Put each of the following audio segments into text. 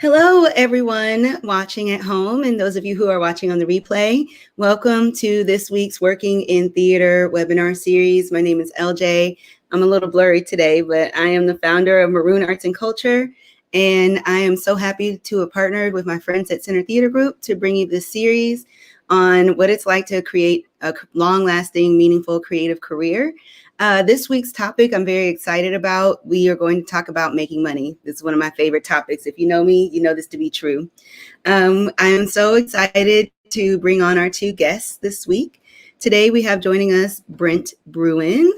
Hello, everyone watching at home, and those of you who are watching on the replay. Welcome to this week's Working in Theater webinar series. My name is LJ. I'm a little blurry today, but I am the founder of Maroon Arts and Culture, and I am so happy to have partnered with my friends at Center Theater Group to bring you this series on what it's like to create a long-lasting, meaningful, creative career. This week's topic I'm very excited about. We are going to talk about making money. This is one of my favorite topics. If you know me, you know this to be true. I am so excited to bring on our two guests this week. Today we have joining us Brent Bruin.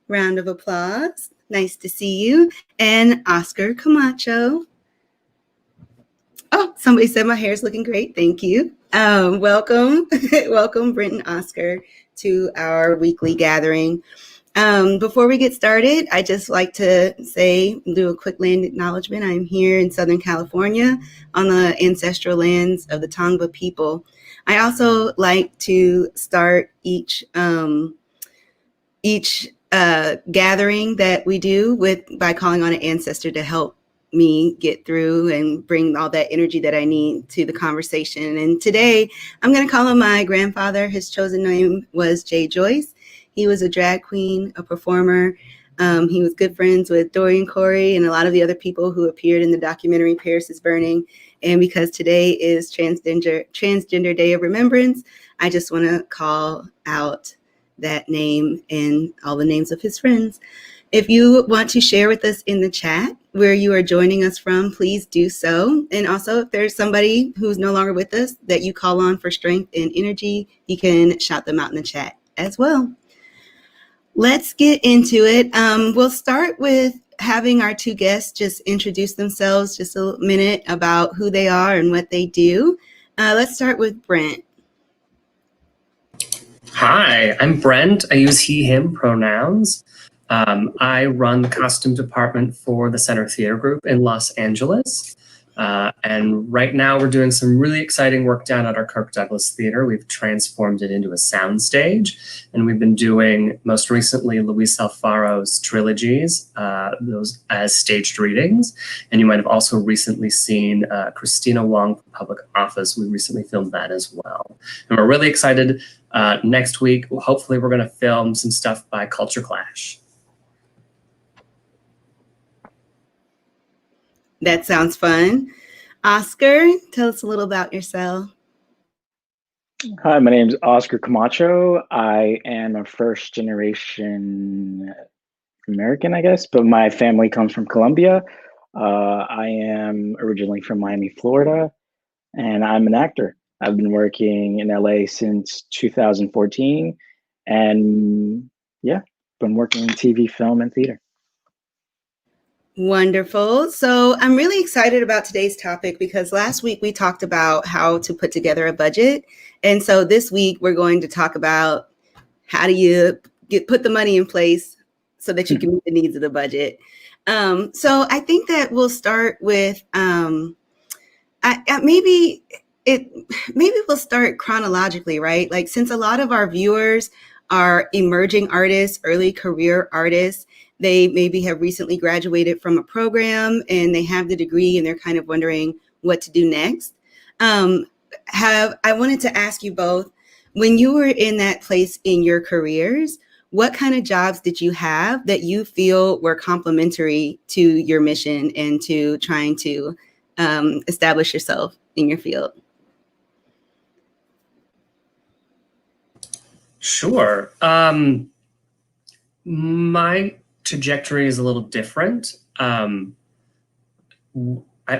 Round of applause. Nice to see you. And Oscar Camacho. Oh, somebody said my hair is looking great. Thank you. Welcome, welcome Brent and Oscar to our weekly gathering. Before we get started, I just like to do a quick land acknowledgement. I'm here in Southern California on the ancestral lands of the Tongva people. I also like to start each gathering that we do by calling on an ancestor to help me get through and bring all that energy that I need to the conversation. And today I'm going to call on my grandfather. His chosen name was Jay Joyce. He was a drag queen, a performer. He was good friends with Dorian Corey and a lot of the other people who appeared in the documentary Paris is Burning. And because today is Transgender Day of Remembrance, I just want to call out that name and all the names of his friends. If you want to share with us in the chat where you are joining us from, please do so. And also, if there's somebody who's no longer with us that you call on for strength and energy, you can shout them out in the chat as well. Let's get into it. We'll start with having our two guests just introduce themselves just a minute about who they are and what they do. Let's start with Brent. Hi, I'm Brent. I use he, him pronouns. I run the costume department for the Center Theater Group in Los Angeles. And right now we're doing some really exciting work down at our Kirk Douglas Theater. We've transformed it into a soundstage, and we've been doing most recently Luis Alfaro's trilogies, those as staged readings. And you might have also recently seen Christina Wong from Public Office. We recently filmed that as well. And we're really excited. Next week, hopefully we're going to film some stuff by Culture Clash. That sounds fun. Oscar, tell us a little about yourself. Hi, my name is Oscar Camacho. I am a first generation American, I guess, but my family comes from Colombia. I am originally from Miami, Florida, and I'm an actor. I've been working in LA since 2014, and yeah, been working in TV, film, and theater. Wonderful. So I'm really excited about today's topic because last week we talked about how to put together a budget. And so this week we're going to talk about how do you put the money in place so that you can meet the needs of the budget. So I think that we'll start with maybe we'll start chronologically, right? Like, since a lot of our viewers are emerging artists, early career artists, they maybe have recently graduated from a program and they have the degree and they're kind of wondering what to do next. I wanted to ask you both, when you were in that place in your careers, what kind of jobs did you have that you feel were complementary to your mission and to trying to establish yourself in your field? Sure. My trajectory is a little different. I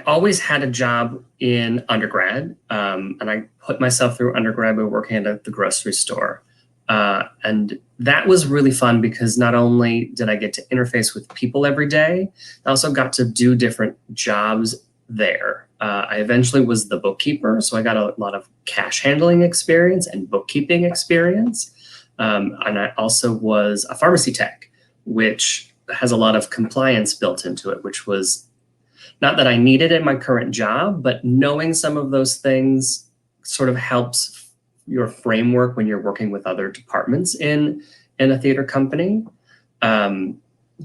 always had a job in undergrad, and I put myself through undergrad by working at the grocery store. And that was really fun because not only did I get to interface with people every day, I also got to do different jobs there. I eventually was the bookkeeper, so I got a lot of cash handling experience and bookkeeping experience. And I also was a pharmacy tech, which has a lot of compliance built into it, which was not that I needed in my current job, but knowing some of those things sort of helps your framework when you're working with other departments in a theater company.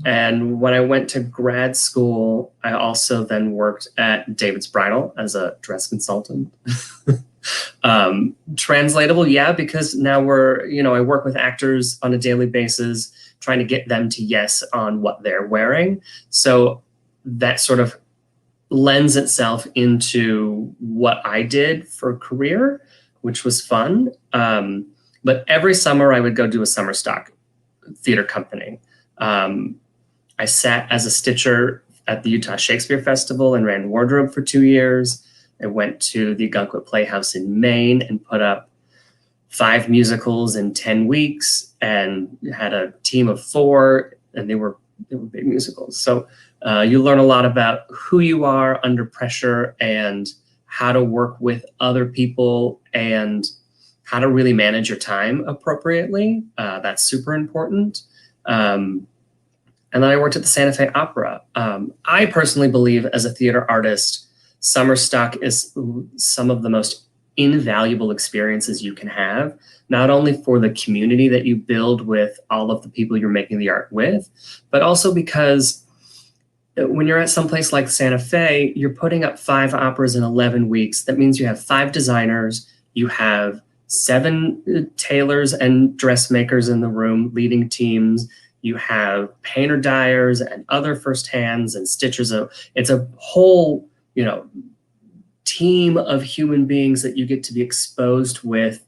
And when I went to grad school, I also then worked at David's Bridal as a dress consultant. Translatable, yeah, because now I work with actors on a daily basis, trying to get them to yes on what they're wearing. So that sort of lends itself into what I did for a career, which was fun. But every summer I would go do a summer stock theater company. I sat as a stitcher at the Utah Shakespeare Festival and ran wardrobe for 2 years. I went to the Gunkwit Playhouse in Maine and put up 5 musicals in 10 weeks and had a team of 4, and they were big musicals. So you learn a lot about who you are under pressure and how to work with other people and how to really manage your time appropriately. That's super important. And then I worked at the Santa Fe Opera. I personally believe, as a theater artist, summer stock is some of the most invaluable experiences you can have, not only for the community that you build with all of the people you're making the art with, but also because when you're at someplace like Santa Fe, you're putting up 5 operas in 11 weeks. That means you have 5 designers, you have 7 tailors and dressmakers in the room leading teams, you have painter dyers and other first hands and stitchers. It's a whole, team of human beings that you get to be exposed with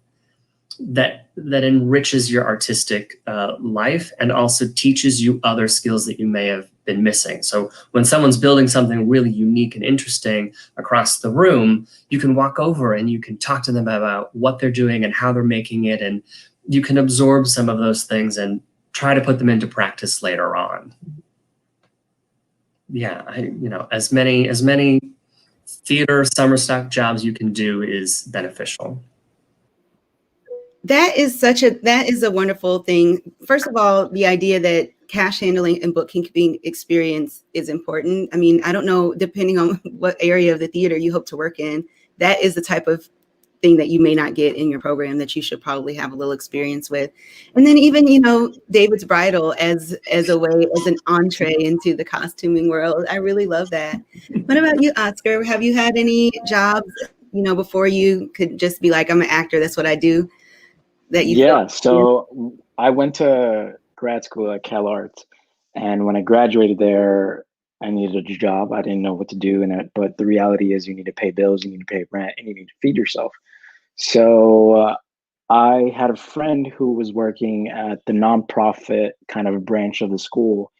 that enriches your artistic life and also teaches you other skills that you may have been missing. So when someone's building something really unique and interesting across the room, you can walk over and you can talk to them about what they're doing and how they're making it, and you can absorb some of those things and try to put them into practice later on. Yeah, as many theater summer stock jobs you can do is beneficial. That is a wonderful thing. First of all, the idea that cash handling and bookkeeping experience is important. I mean, I don't know, depending on what area of the theater you hope to work in, that is the type of thing that you may not get in your program that you should probably have a little experience with. And then even, David's Bridal as a way, as an entree into the costuming world. I really love that. What about you, Oscar? Have you had any jobs, before you could just be like, I'm an actor, that's what I do, that you feel? So I went to grad school at Cal Arts, and when I graduated there, I needed a job. I didn't know what to do in it, but the reality is you need to pay bills, you need to pay rent, and you need to feed yourself. So I had a friend who was working at the nonprofit kind of branch of the school,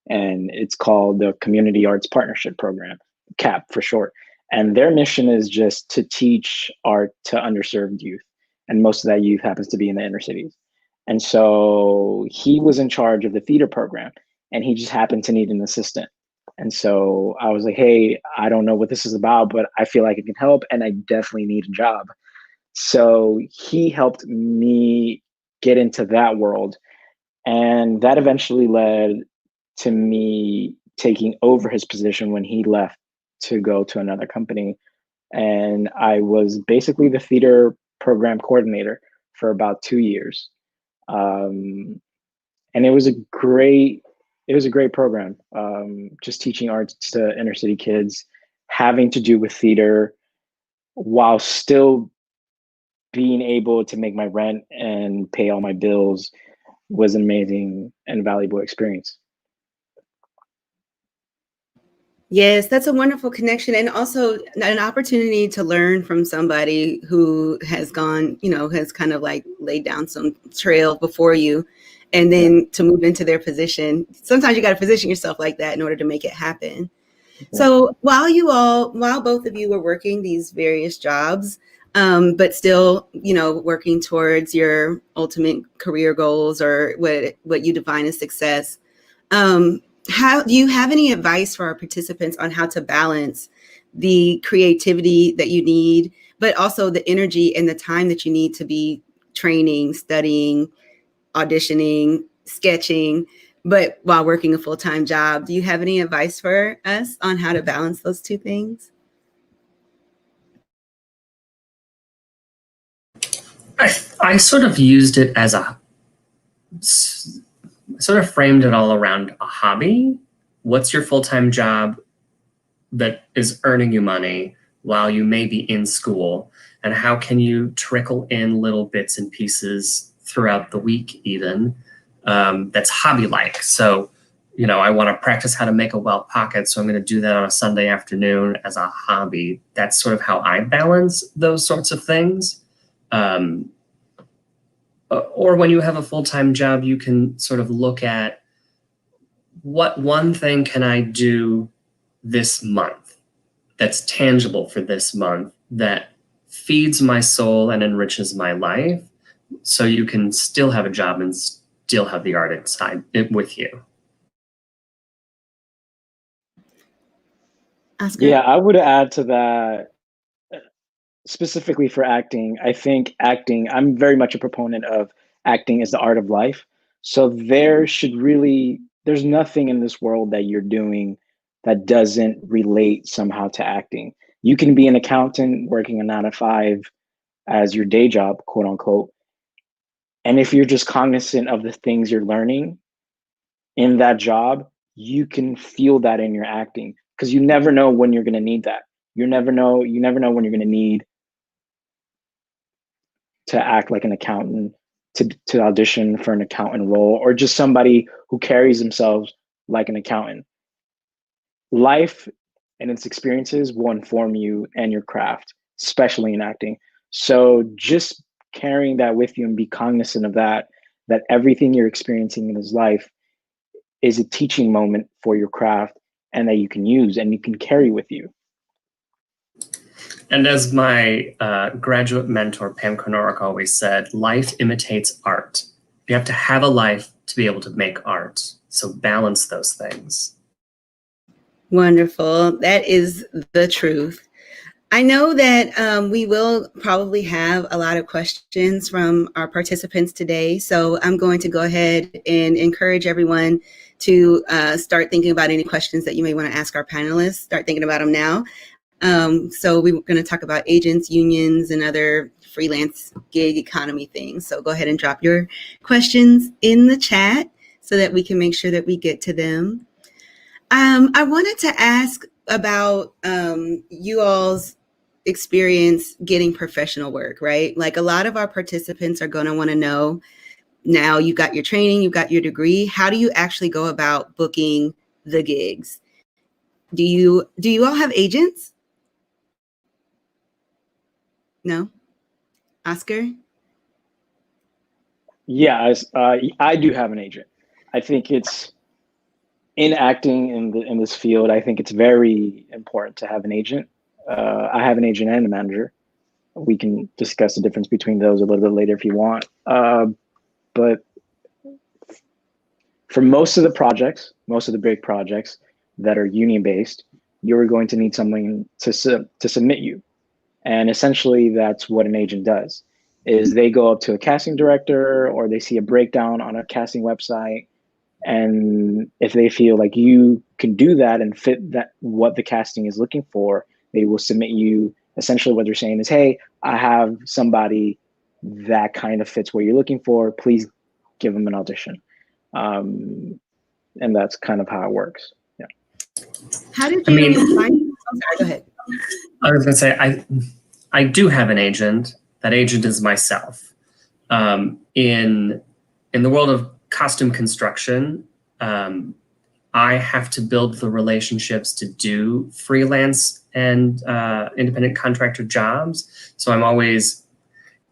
and it's called the Community Arts Partnership Program, CAP for short. And their mission is just to teach art to underserved youth. And most of that youth happens to be in the inner cities. And so he was in charge of the theater program, and he just happened to need an assistant. And so I was like, hey, I don't know what this is about, but I feel like it can help, and I definitely need a job. So he helped me get into that world. And that eventually led to me taking over his position when he left to go to another company. And I was basically the theater program coordinator for about 2 years. And it was a great program. Just teaching arts to inner city kids, having to do with theater while still being able to make my rent and pay all my bills was an amazing and valuable experience. Yes, that's a wonderful connection, and also an opportunity to learn from somebody who has gone, has kind of like laid down some trail before you, and then to move into their position. Sometimes you got to position yourself like that in order to make it happen. So while both of you were working these various jobs, but still, working towards your ultimate career goals or what you define as success, how do you have any advice for our participants on how to balance the creativity that you need, but also the energy and the time that you need to be training, studying, auditioning, sketching, but while working a full-time job? Do you have any advice for us on how to balance those two things? I sort of used it as sort of framed it all around a hobby. What's your full-time job that is earning you money while you may be in school? And how can you trickle in little bits and pieces throughout the week even, that's hobby-like? So, you know, I want to practice how to make a welt pocket, so I'm going to do that on a Sunday afternoon as a hobby. That's sort of how I balance those sorts of things. Or when you have a full-time job, you can sort of look at what one thing can I do this month that's tangible for this month that feeds my soul and enriches my life, so you can still have a job and still have the art inside it with you. Oscar? Yeah, I would add to that, specifically for acting. I think acting, I'm very much a proponent of acting as the art of life. So there's nothing in this world that you're doing that doesn't relate somehow to acting. You can be an accountant working a 9 to 5 as your day job, quote unquote. And if you're just cognizant of the things you're learning in that job, you can feel that in your acting, because you never know when you're going to need that. You never know when you're going to need to act like an accountant, to audition for an accountant role, or just somebody who carries themselves like an accountant. Life and its experiences will inform you and your craft, especially in acting. So just carrying that with you and be cognizant of that everything you're experiencing in this life is a teaching moment for your craft, and that you can use and you can carry with you. And as my graduate mentor, Pam Konorik, always said, life imitates art. You have to have a life to be able to make art. So balance those things. Wonderful. That is the truth. I know that we will probably have a lot of questions from our participants today. So I'm going to go ahead and encourage everyone to start thinking about any questions that you may want to ask our panelists. Start thinking about them now. So we're going to talk about agents, unions, and other freelance gig economy things. So go ahead and drop your questions in the chat so that we can make sure that we get to them. I wanted to ask about you all's experience getting professional work, right? Like a lot of our participants are going to want to know, now you've got your training, you've got your degree, how do you actually go about booking the gigs? Do you all have agents? No? Oscar? Yeah, I do have an agent. I think it's, in acting in this field, I think it's very important to have an agent. I have an agent and a manager. We can discuss the difference between those a little bit later if you want. But for most of the big projects that are union-based, you're going to need someone to submit you. And essentially that's what an agent does, is they go up to a casting director, or they see a breakdown on a casting website, and if they feel like you can do that and fit that what the casting is looking for, they will submit you. Essentially what they're saying is, hey, I have somebody that kind of fits what you're looking for, please give them an audition. And that's kind of how it works. Yeah. How did you find? Oh, sorry, go ahead. I was going to say, I do have an agent. That agent is myself. In the world of costume construction, I have to build the relationships to do freelance and independent contractor jobs. So I'm always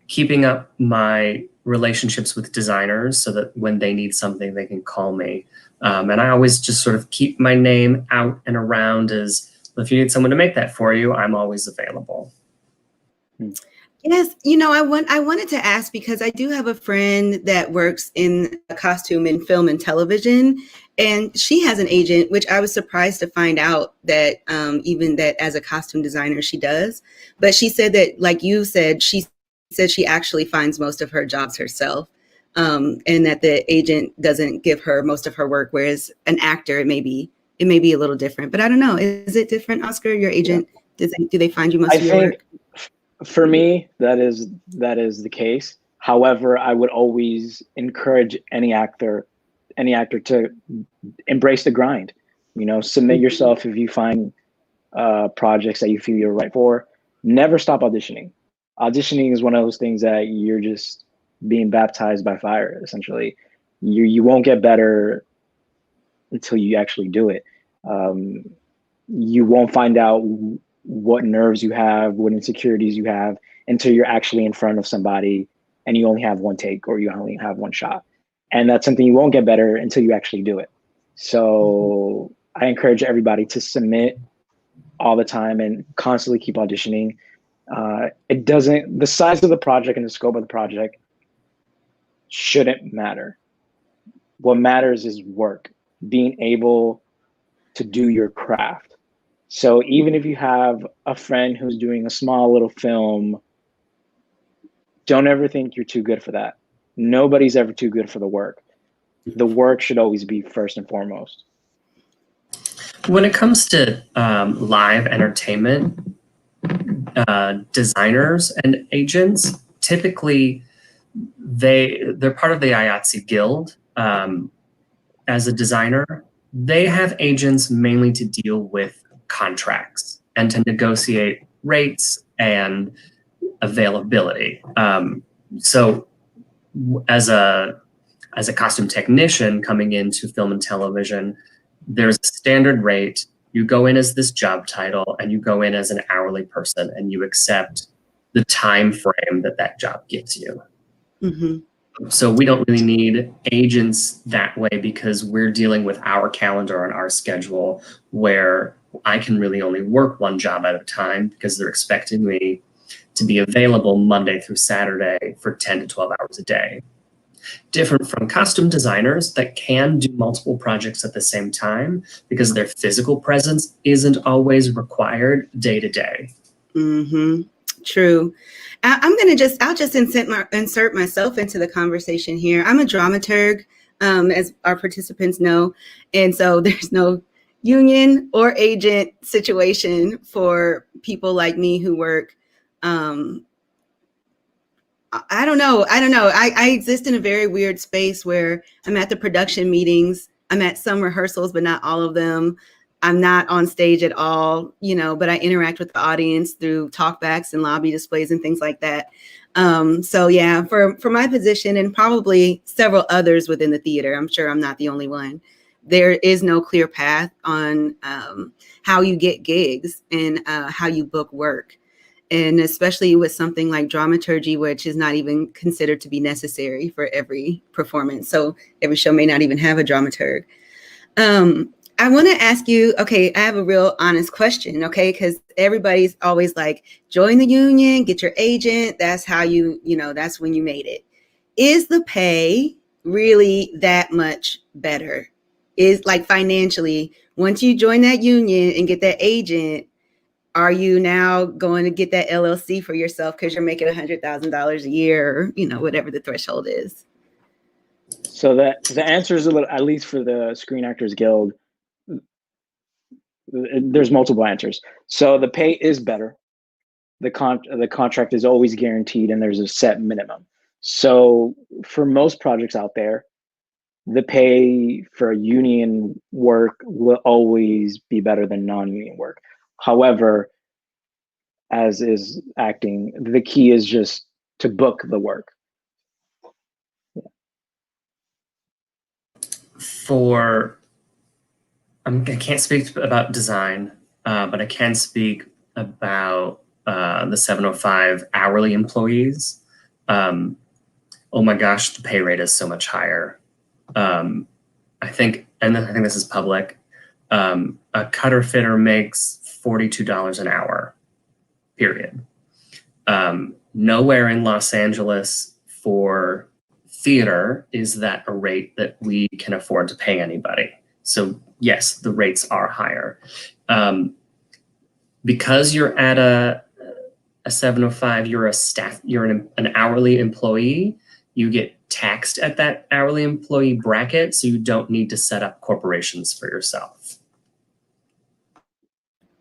keeping up my relationships with designers so that when they need something, they can call me. And I always just sort of keep my name out and around as, if you need someone to make that for you, I'm always available. Yes, I wanted to ask, because I do have a friend that works in costume in film and television, and she has an agent, which I was surprised to find out that even that as a costume designer she does. But she said that, like you said, she actually finds most of her jobs herself, and that the agent doesn't give her most of her work, whereas an actor, it may be a little different. But I don't know, is it different, Oscar? Your agent, do they find you most of your work? For me, that is the case. However, I would always encourage any actor any actor to embrace the grind. Submit yourself if you find projects that you feel you're right for. Never stop auditioning. Auditioning is one of those things that you're just being baptized by fire, essentially. You won't get better until you actually do it. You won't find out what nerves you have, what insecurities you have, until you're actually in front of somebody and you only have one take or you only have one shot. And that's something you won't get better until you actually do it. So I encourage everybody to submit all the time and constantly keep auditioning. The size of the project and the scope of the project shouldn't matter. What matters is work, being able to do your craft. So even if you have a friend who's doing a small little film, don't ever think you're too good for that. Nobody's ever too good for the work. The work should always be first and foremost. When it comes to live entertainment, designers and agents, typically they're part of the IATSE Guild. As a designer, they have agents mainly to deal with contracts and to negotiate rates and availability. So as a costume technician coming into film and television, there's a standard rate. You go in as this job title and you go in as an hourly person and you accept the time frame that job gives you. Mm-hmm. So we don't really need agents that way because we're dealing with our calendar and our schedule, where I can really only work one job at a time because they're expecting me to be available Monday through Saturday for 10 to 12 hours a day. Different from costume designers that can do multiple projects at the same time because their physical presence isn't always required day to day. Mm-hmm. True. I'll just insert myself into the conversation here. I'm a dramaturg, as our participants know. And so there's no union or agent situation for people like me who work. I don't know. I exist in a very weird space where I'm at the production meetings. I'm at some rehearsals, but not all of them. I'm not on stage at all, but I interact with the audience through talkbacks and lobby displays and things like that. So yeah, for my position and probably several others within the theater, I'm sure I'm not the only one. There is no clear path on how you get gigs and how you book work. And especially with something like dramaturgy, which is not even considered to be necessary for every performance. So every show may not even have a dramaturg. I want to ask you, okay, I have a real honest question, okay? Because everybody's always like, join the union, get your agent. That's how that's when you made it. Is the pay really that much better? Is like financially, once you join that union and get that agent, are you now going to get that LLC for yourself because you're making $100,000 a year, or, whatever the threshold is? So the answer is a little, at least for the Screen Actors Guild, there's multiple answers. So the pay is better. The contract is always guaranteed and there's a set minimum. So for most projects out there, the pay for union work will always be better than non-union work. However, as is acting, the key is just to book the work. I can't speak about design, but I can speak about the 705 hourly employees. Oh my gosh, the pay rate is so much higher. I think this is public. A cutter fitter makes $42 an hour, period. Nowhere in Los Angeles for theater is that a rate that we can afford to pay anybody. So yes, the rates are higher. Because you're at a 705, you're an hourly employee, you get taxed at that hourly employee bracket, so you don't need to set up corporations for yourself.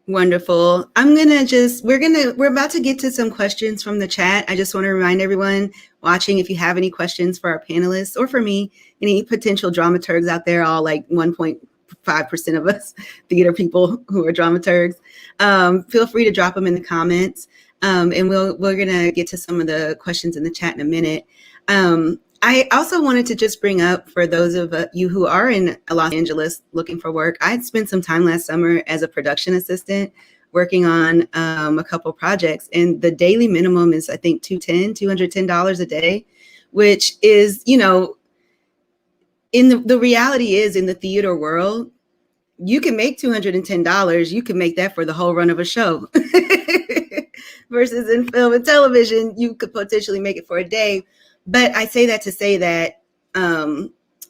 Wonderful. We're about to get to some questions from the chat. I just want to remind everyone watching, if you have any questions for our panelists or for me, any potential dramaturgs out there, all like 1.5% of us theater people who are dramaturgs, feel free to drop them in the comments. And we're going to get to some of the questions in the chat in a minute. I also wanted to just bring up, for those of you who are in Los Angeles looking for work, I had spent some time last summer as a production assistant working on a couple projects, and the daily minimum is, I think, $210 a day, which is, you know, the reality is, in the theater world, you can make $210. You can make that for the whole run of a show. Versus in film and television, you could potentially make it for a day. But I say that to say that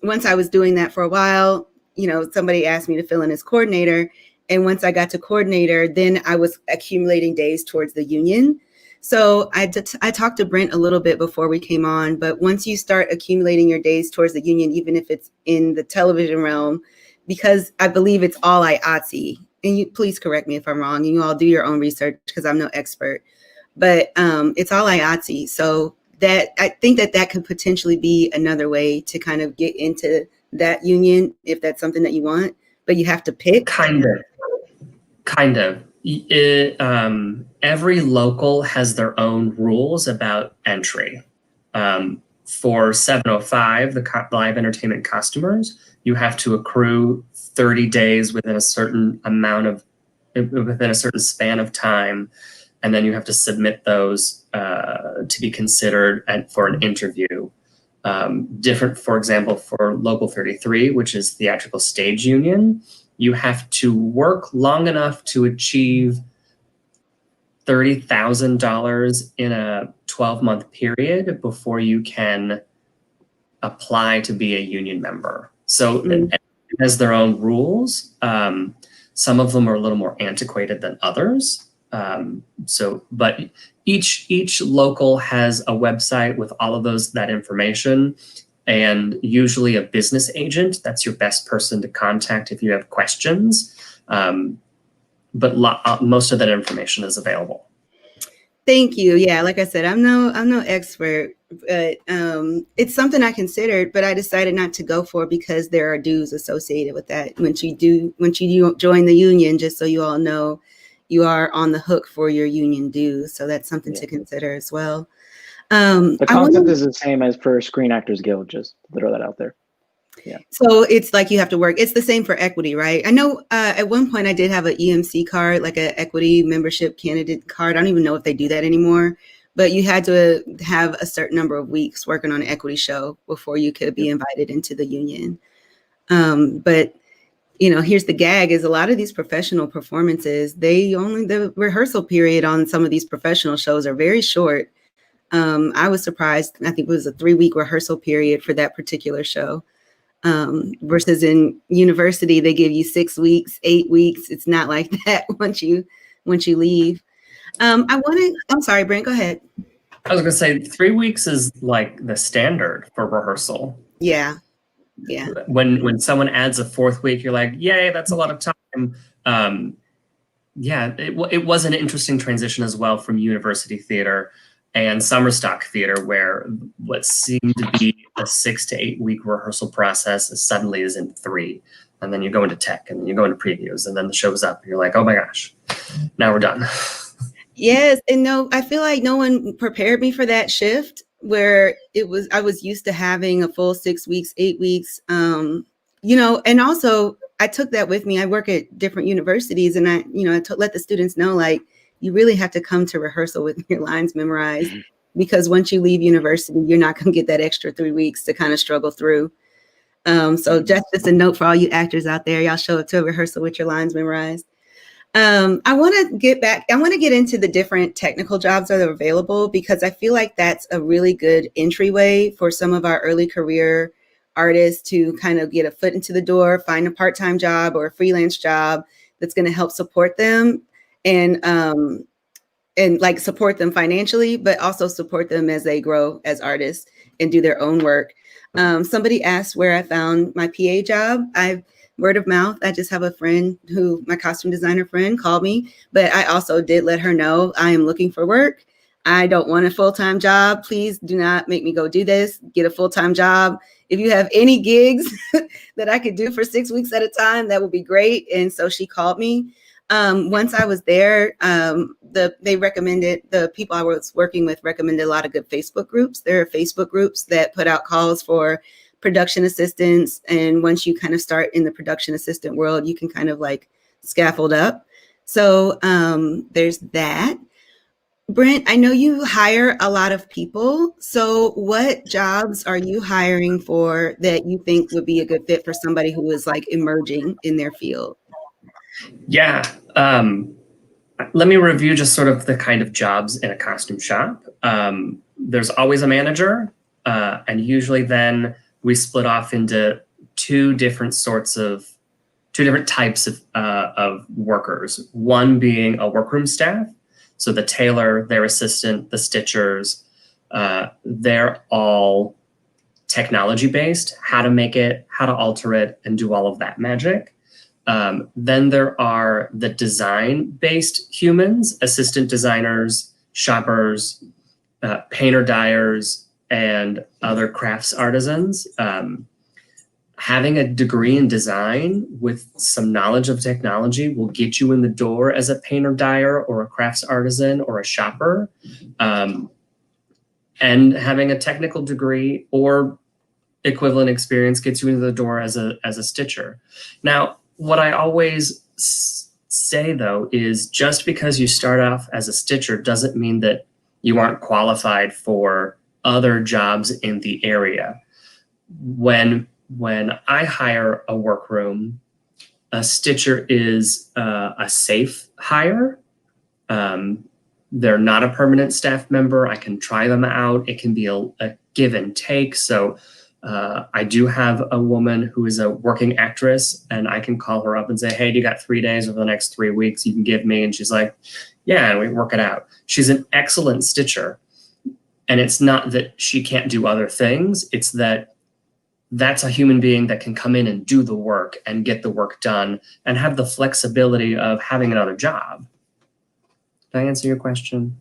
once I was doing that for a while, you know, somebody asked me to fill in as coordinator. And once I got to coordinator, then I was accumulating days towards the union. So I talked to Brent a little bit before we came on, but once you start accumulating your days towards the union, even if it's in the television realm, because I believe it's all IATSE, and you please correct me if I'm wrong, and you all do your own research because I'm no expert, but it's all IATSE. So that I think that could potentially be another way to kind of get into that union if that's something that you want, but you have to pick. Kind of. Every local has their own rules about entry. For 705, the live entertainment customers, you have to accrue 30 days within a certain span of time, and then you have to submit those to be considered for an interview. Different, for example, for Local 33, which is theatrical stage union, you have to work long enough to achieve $30,000 in a 12-month period before you can apply to be a union member. So it has their own rules. Some of them are a little more antiquated than others. But each local has a website with all of that information, and usually a business agent. That's your best person to contact if you have questions. But most of that information is available. Thank you. Yeah, like I said, I'm no expert, but it's something I considered, but I decided not to go for because there are dues associated with that. Once you join the union, just so you all know, you are on the hook for your union dues. So that's something to consider as well. The concept is the same as for Screen Actors Guild, just to throw that out there. Yeah. So it's like you have to work. It's the same for equity, right? I know at one point I did have an EMC card, like an equity membership candidate card. I don't even know if they do that anymore, but you had to have a certain number of weeks working on an equity show before you could be invited into the union. But you know, here's the gag: is a lot of these professional performances, the rehearsal period on some of these professional shows are very short. I was surprised. I think it was a 3-week rehearsal period for that particular show. Versus in university, they give you 6 weeks, 8 weeks. It's not like that once you leave. I'm sorry, Brent, go ahead. I was gonna say 3 weeks is like the standard for rehearsal. Yeah. When someone adds a 4th week, you're like, yay, that's a lot of time. It was an interesting transition as well from university theater and summer stock theater, where what seemed to be a 6 to 8 week rehearsal process suddenly is in 3. And then you go into tech, and then you go into previews, and then the show's up. And you're like, oh my gosh, now we're done. Yes. And I feel like no one prepared me for that shift, where I was used to having a full 6 weeks, 8 weeks, and also I took that with me. I work at different universities, and I let the students know, like, you really have to come to rehearsal with your lines memorized, because once you leave university, you're not going to get that extra 3 weeks to kind of struggle through. So just a note for all you actors out there, y'all show up to a rehearsal with your lines memorized. I want to get into the different technical jobs that are available, because I feel like that's a really good entryway for some of our early career artists to kind of get a foot into the door, find a part-time job or a freelance job that's going to help support them and like support them financially, but also support them as they grow as artists and do their own work. Somebody asked where I found my PA job. word of mouth. I just have a friend who, my costume designer friend, called me, but I also did let her know I am looking for work. I don't want a full-time job. Please do not make me go do this. Get a full-time job. If you have any gigs that I could do for 6 weeks at a time, that would be great. And so she called me. Once I was there, they recommended, the people I was working with recommended a lot of good Facebook groups. There are Facebook groups that put out calls for production assistants. And once you kind of start in the production assistant world, you can kind of like scaffold up. So there's that. Brent, I know you hire a lot of people. So what jobs are you hiring for that you think would be a good fit for somebody who is like emerging in their field? Yeah. Let me review just sort of the kind of jobs in a costume shop. There's always a manager, and usually then we split off into two different types of workers. One being a workroom staff. So the tailor, their assistant, the stitchers, they're all technology based, how to make it, how to alter it, and do all of that magic. Then there are the design-based humans, assistant designers, shoppers, painter dyers, and other crafts artisans. Having a degree in design with some knowledge of technology will get you in the door as a painter dyer or a crafts artisan or a shopper. And having a technical degree or equivalent experience gets you into the door as a stitcher. Now, what I always say, though, is just because you start off as a stitcher doesn't mean that you aren't qualified for other jobs in the area. When I hire a workroom, a stitcher is a safe hire. They're not a permanent staff member. I can try them out. It can be a give and take. So I do have a woman who is a working actress, and I can call her up and say, hey, do you got 3 days over the next 3 weeks you can give me? And she's like, yeah, and we work it out. She's an excellent stitcher. And it's not that she can't do other things. It's that that's a human being that can come in and do the work and get the work done and have the flexibility of having another job. Did I answer your question?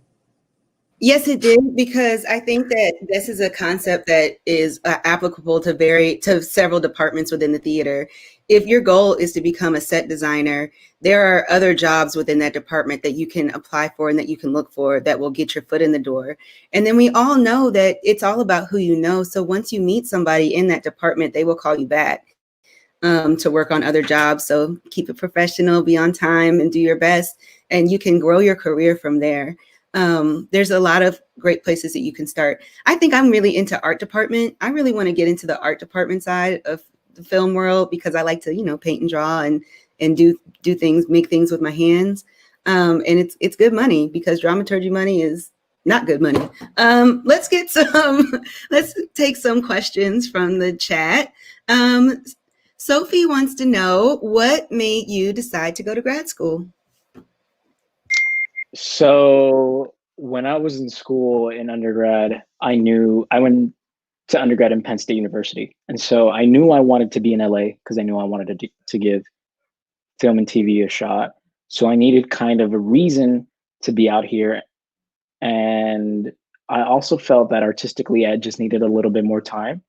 Yes, it did, because I think that this is a concept that is applicable to several departments within the theater. If your goal is to become a set designer, there are other jobs within that department that you can apply for and that you can look for that will get your foot in the door. And then we all know that it's all about who you know. So once you meet somebody in that department, they will call you back to work on other jobs. So keep it professional, be on time, and do your best, and you can grow your career from there. There's a lot of great places that you can start. I think I'm really into art department. I really want to get into the art department side of the film world because I like to, paint and draw and do things, make things with my hands. And it's good money because dramaturgy money is not good money. Let's take some questions from the chat. Sophie wants to know, what made you decide to go to grad school? So when I was in school in undergrad, I went to undergrad in Penn State University. And so I knew I wanted to be in LA because I knew I wanted to give film and TV a shot. So I needed kind of a reason to be out here. And I also felt that artistically, I just needed a little bit more time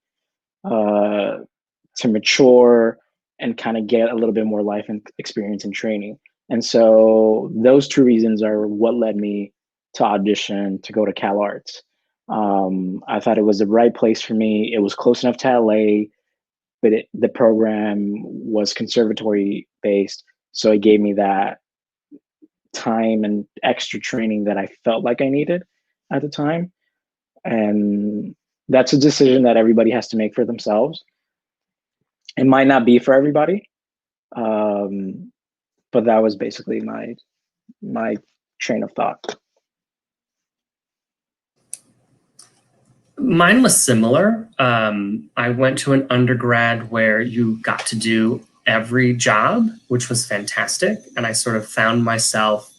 to mature and kind of get a little bit more life and experience and training. And so those two reasons are what led me to audition to go to Cal Arts. I thought it was the right place for me. It was close enough to LA, but the program was conservatory based. So it gave me that time and extra training that I felt like I needed at the time. And that's a decision that everybody has to make for themselves. It might not be for everybody. But that was basically my train of thought. Mine was similar. I went to an undergrad where you got to do every job, which was fantastic. And I sort of found myself,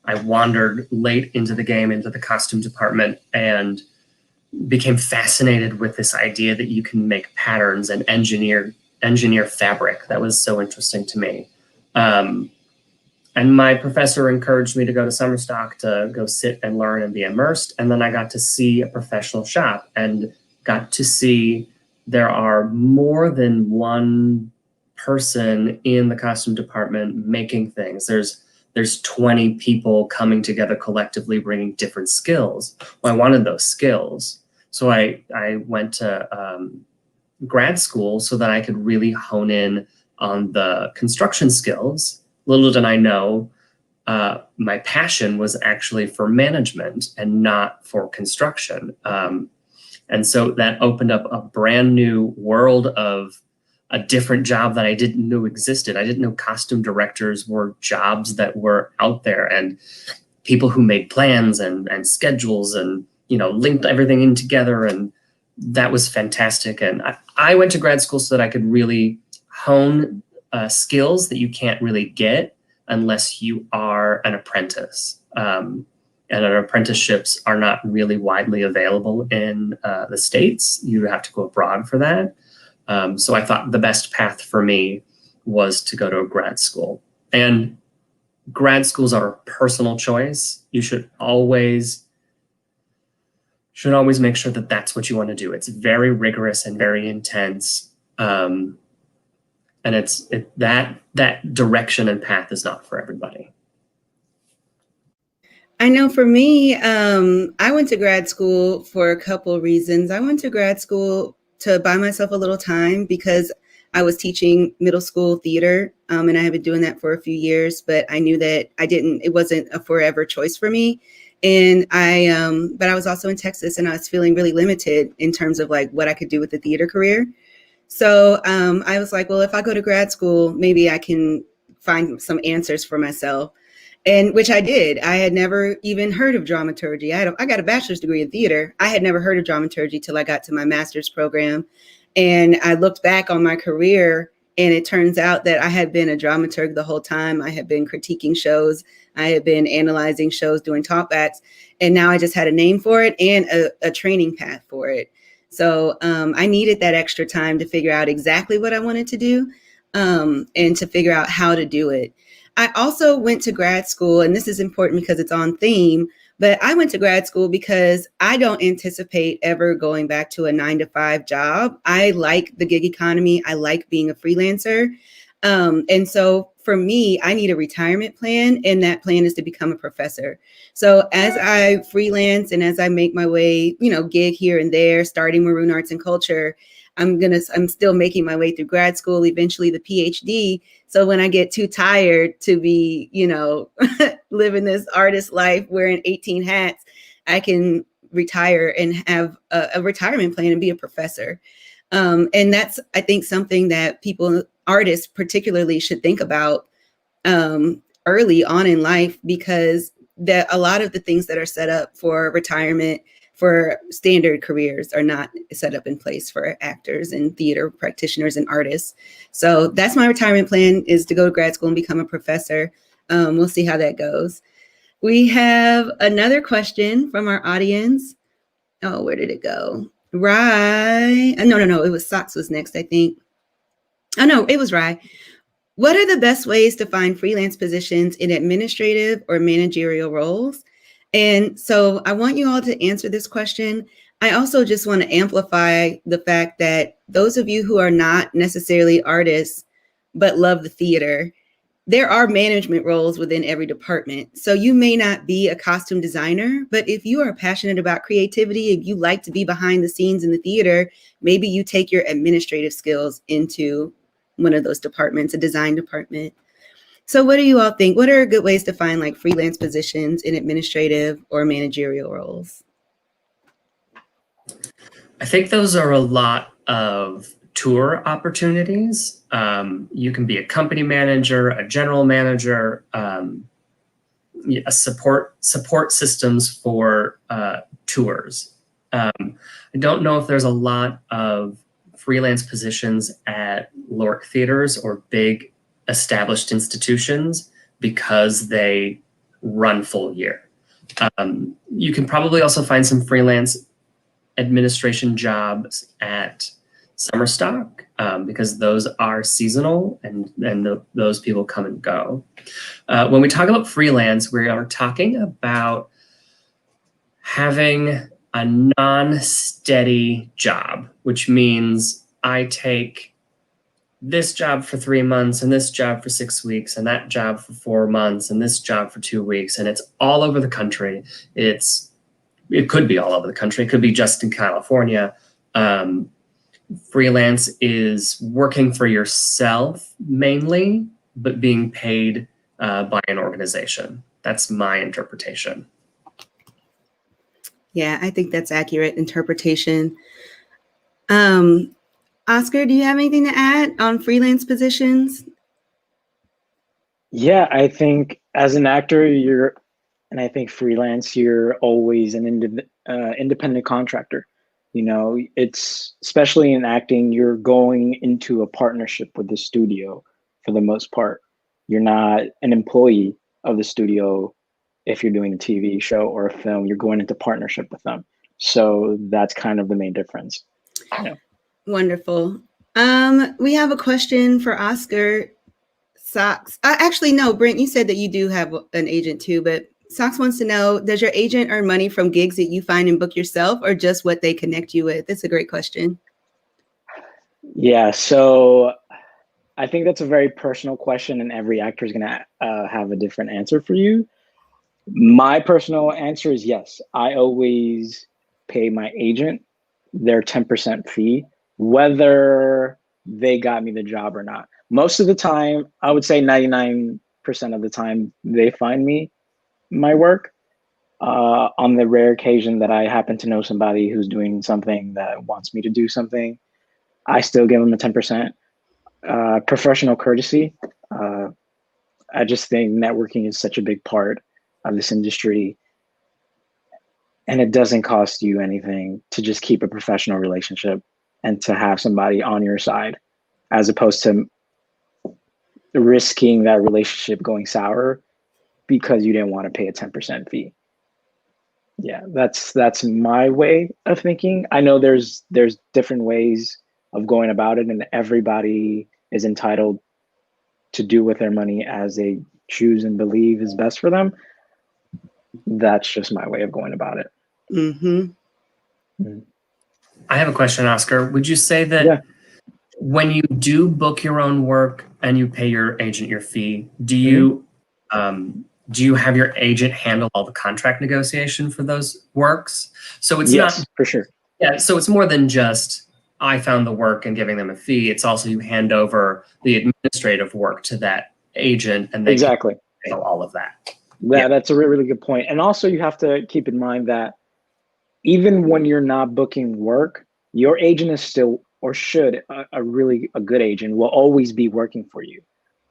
I wandered late into the game, into the costume department, and became fascinated with this idea that you can make patterns and engineer engineer fabric. That was so interesting to me. And my professor encouraged me to go to summer stock to go sit and learn and be immersed. And then I got to see a professional shop and got to see there are more than one person in the costume department making things. There's 20 people coming together collectively, bringing different skills. Well, I wanted those skills. So I went to grad school so that I could really hone in on the construction skills. Little did I know, my passion was actually for management and not for construction. And so that opened up a brand new world of a different job that I didn't know existed. I didn't know costume directors were jobs that were out there, and people who made plans and schedules and, you know, linked everything in together. And that was fantastic. And I went to grad school so that I could really hone skills that you can't really get unless you are an apprentice. And our apprenticeships are not really widely available in the States. You have to go abroad for that. So I thought the best path for me was to go to a grad school. And grad schools are a personal choice. You should always make sure that that's what you want to do. It's very rigorous and very intense. And that direction and path is not for everybody. I know for me, I went to grad school for a couple of reasons. I went to grad school to buy myself a little time because I was teaching middle school theater, and I had been doing that for a few years, but I knew that it wasn't a forever choice for me. And but I was also in Texas, and I was feeling really limited in terms of like what I could do with the theater career. So I was like, well, if I go to grad school, maybe I can find some answers for myself. And which I did. I had never even heard of dramaturgy. I got a bachelor's degree in theater. I had never heard of dramaturgy till I got to my master's program. And I looked back on my career, and it turns out that I had been a dramaturg the whole time. I had been critiquing shows. I had been analyzing shows, doing talkbacks. And now I just had a name for it and a training path for it. So I needed that extra time to figure out exactly what I wanted to do, and to figure out how to do it. I also went to grad school, and this is important because it's on theme, but I went to grad school because I don't anticipate ever going back to a 9-to-5 job. I like the gig economy. I like being a freelancer. And so for me, I need a retirement plan, and that plan is to become a professor. So as I freelance and as I make my way, gig here and there, starting Maroon Arts and Culture, I'm still making my way through grad school, eventually the PhD. So when I get too tired to be, living this artist life, wearing 18 hats, I can retire and have a retirement plan and be a professor. And that's, I think, something that artists particularly should think about early on in life, because a lot of the things that are set up for retirement for standard careers are not set up in place for actors and theater practitioners and artists. So that's my retirement plan, is to go to grad school and become a professor. We'll see how that goes. We have another question from our audience. Oh, where did it go? Rye. No. It was Socks was next, I think. Oh, no, it was Rye. What are the best ways to find freelance positions in administrative or managerial roles? And so I want you all to answer this question. I also just want to amplify the fact that those of you who are not necessarily artists, but love the theater, there are management roles within every department. So you may not be a costume designer, but if you are passionate about creativity, if you like to be behind the scenes in the theater, maybe you take your administrative skills into one of those departments, a design department. So what do you all think? What are good ways to find like freelance positions in administrative or managerial roles? I think those are a lot of tour opportunities. You can be a company manager, a general manager, a support systems for tours. I don't know if there's a lot of freelance positions at LORC theaters or big established institutions because they run full year. You can probably also find some freelance administration jobs at summer stock. because those are seasonal and those people come and go. When we talk about freelance, we are talking about having a non-steady job, which means I take this job for 3 months and this job for 6 weeks and that job for 4 months and this job for 2 weeks, and it's all over the country. It could be all over the country. It could be just in California. Freelance is working for yourself mainly, but being paid by an organization. That's my interpretation. Yeah, I think that's accurate interpretation. Oscar, do you have anything to add on freelance positions? Yeah, I think as an actor, and I think freelance, you're always an independent contractor. You know, it's especially in acting, you're going into a partnership with the studio for the most part. You're not an employee of the studio. If you're doing a TV show or a film, you're going into partnership with them. So that's kind of the main difference. Yeah. Wonderful. We have a question for Oscar. Socks. Actually, no, Brent, you said that you do have an agent too, but Socks wants to know, does your agent earn money from gigs that you find and book yourself, or just what they connect you with? That's a great question. Yeah, so I think that's a very personal question, and every actor is going to have a different answer for you. My personal answer is yes. I always pay my agent their 10% fee, whether they got me the job or not. Most of the time, I would say 99% of the time, they find me my work. On the rare occasion that I happen to know somebody who's doing something that wants me to do something, I still give them the 10%. Professional courtesy. I just think networking is such a big part of this industry, and it doesn't cost you anything to just keep a professional relationship and to have somebody on your side, as opposed to risking that relationship going sour because you didn't want to pay a 10% fee. Yeah, that's my way of thinking. I know there's different ways of going about it, and everybody is entitled to do with their money as they choose and believe is best for them. That's just my way of going about it. Mm-hmm. I have a question, Oscar. Would you say that when you do book your own work and you pay your agent your fee, do you have your agent handle all the contract negotiation for those works? So it's not for sure. Yeah, so it's more than just I found the work and giving them a fee. It's also you hand over the administrative work to that agent, and they can handle all of that. Yeah, that's a really, really good point. And also you have to keep in mind that even when you're not booking work, your agent is still, or should, a good agent will always be working for you.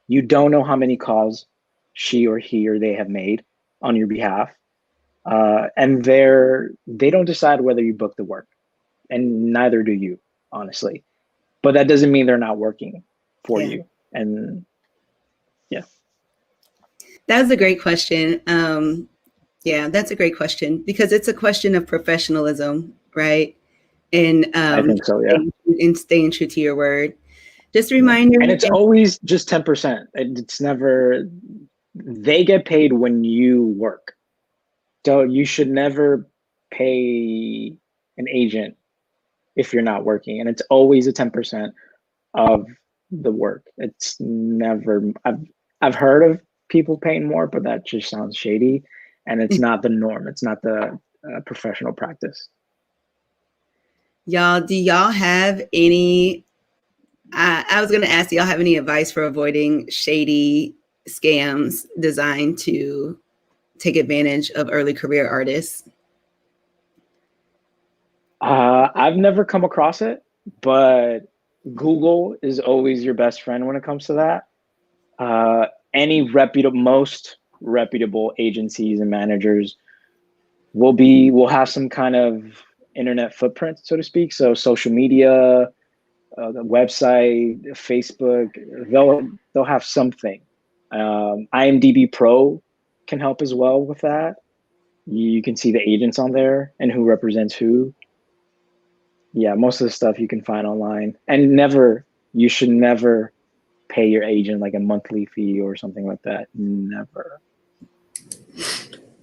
You don't know how many calls she or he or they have made on your behalf. And they don't decide whether you book the work, and neither do you, honestly. But that doesn't mean they're not working for you. And that was a great question. That's a great question, because it's a question of professionalism, right? And I think so, yeah. And staying true to your word. Just a reminder. And it's always just 10%. It's never, they get paid when you work. So you should never pay an agent if you're not working. And it's always a 10% of the work. It's never, I've heard of people paying more, but that just sounds shady. And it's not the norm. It's not the professional practice. Y'all, do y'all have any, I was going to ask, do y'all have any advice for avoiding shady scams designed to take advantage of early career artists? I've never come across it, but Google is always your best friend when it comes to that. Most reputable agencies and managers will have some kind of internet footprint, so to speak. So social media, the website, Facebook, they'll have something. IMDb Pro can help as well with that. You can see the agents on there and who represents who. Yeah, most of the stuff you can find online, and never You should never pay your agent like a monthly fee or something like that. Never.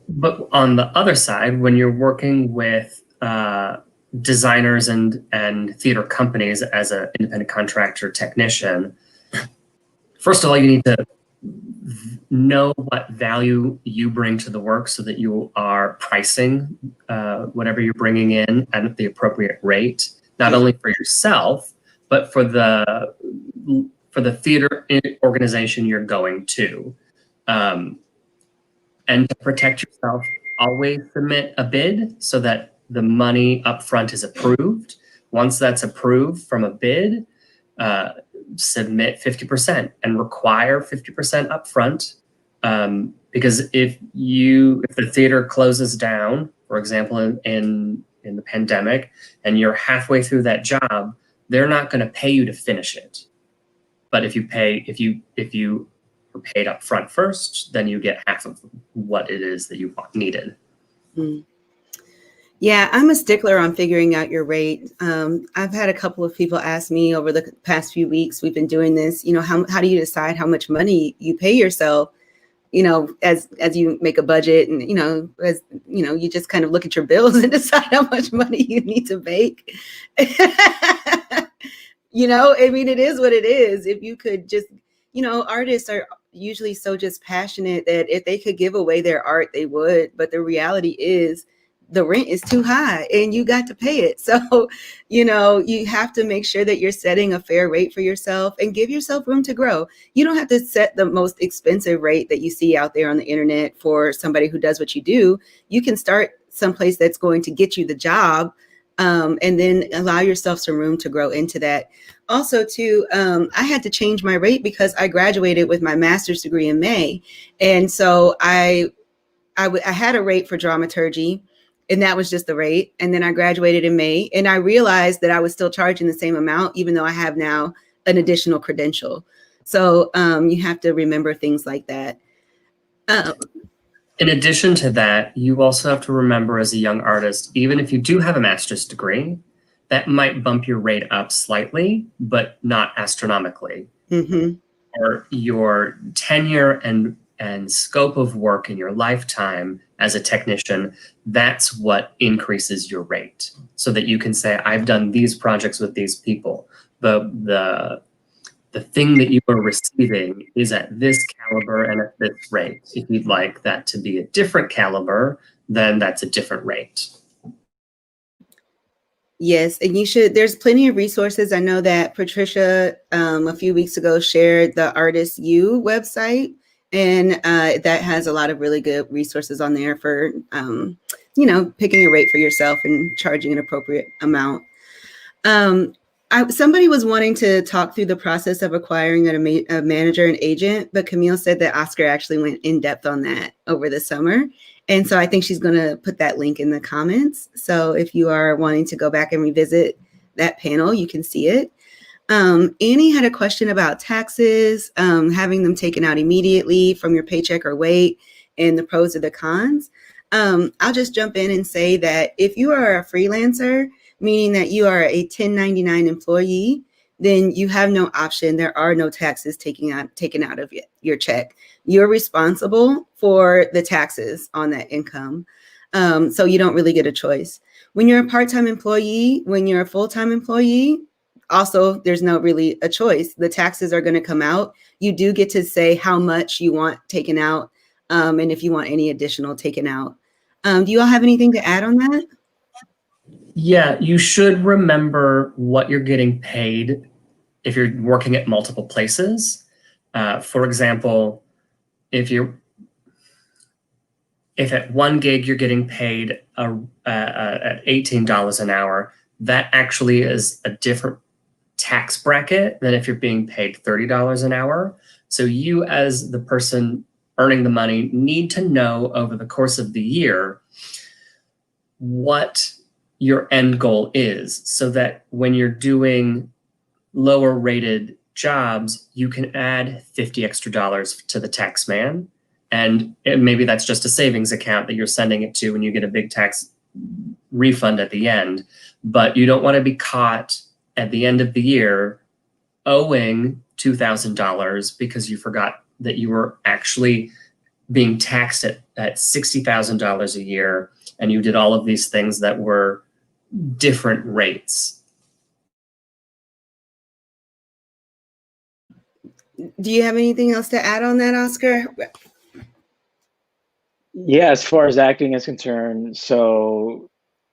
But on the other side, when you're working with designers and theater companies as an independent contractor technician, first of all, you need to know what value you bring to the work so that you are pricing whatever you're bringing in at the appropriate rate, not only for yourself, but for the theater organization you're going to. And to protect yourself, always submit a bid so that the money up front is approved. If that's approved from a bid, submit 50% and require 50% upfront. Because if the theater closes down, for example, in the pandemic, and you're halfway through that job, they're not going to pay you to finish it. But if you were paid up front first, then you get half of what it is that you needed. Yeah, I'm a stickler on figuring out your rate. I've had a couple of people ask me over the past few weeks, we've been doing this, how do you decide how much money you pay yourself, as you make a budget and, as, you just kind of look at your bills and decide how much money you need to make. It is what it is. If you could just, artists are usually so just passionate that if they could give away their art, they would. But the reality is the rent is too high and you got to pay it. So, you have to make sure that you're setting a fair rate for yourself and give yourself room to grow. You don't have to set the most expensive rate that you see out there on the internet for somebody who does what you do. You can start someplace that's going to get you the job. And then allow yourself some room to grow into that. Also, too, I had to change my rate because I graduated with my master's degree in May. And so I had a rate for dramaturgy, and that was just the rate. And then I graduated in May, and I realized that I was still charging the same amount, even though I have now an additional credential. So you have to remember things like that. In addition to that, you also have to remember as a young artist, even if you do have a master's degree, that might bump your rate up slightly, but not astronomically. Mm-hmm. Or your tenure and scope of work in your lifetime as a technician, that's what increases your rate. So that you can say, I've done these projects with these people. The thing that you are receiving is at this caliber and at this rate. If you'd like that to be a different caliber, then that's a different rate. Yes, and there's plenty of resources. I know that Patricia a few weeks ago shared the Artist U website, and that has a lot of really good resources on there for, picking a rate for yourself and charging an appropriate amount. Somebody was wanting to talk through the process of acquiring a manager and agent, but Camille said that Oscar actually went in depth on that over the summer. And so I think she's going to put that link in the comments. So if you are wanting to go back and revisit that panel, you can see it. Annie had a question about taxes, having them taken out immediately from your paycheck or wait, and the pros or the cons. I'll just jump in and say that if you are a freelancer, meaning that you are a 1099 employee, then you have no option. There are no taxes taken out of your check. You're responsible for the taxes on that income. So you don't really get a choice. When you're a part-time employee, when you're a full-time employee, also, there's no really a choice. The taxes are going to come out. You do get to say how much you want taken out, and if you want any additional taken out. Do you all have anything to add on that? Yeah, you should remember what you're getting paid if you're working at multiple places. For example, if at one gig you're getting paid at $18 an hour, that actually is a different tax bracket than if you're being paid $30 an hour. So you, as the person earning the money, need to know over the course of the year what your end goal is, so that when you're doing lower rated jobs, you can add $50 extra to the tax man. And maybe that's just a savings account that you're sending it to and you get a big tax refund at the end. But you don't want to be caught at the end of the year owing $2,000 because you forgot that you were actually being taxed at $60,000 a year, and you did all of these things that were different rates. Do you have anything else to add on that, Oscar? Yeah, as far as acting is concerned, so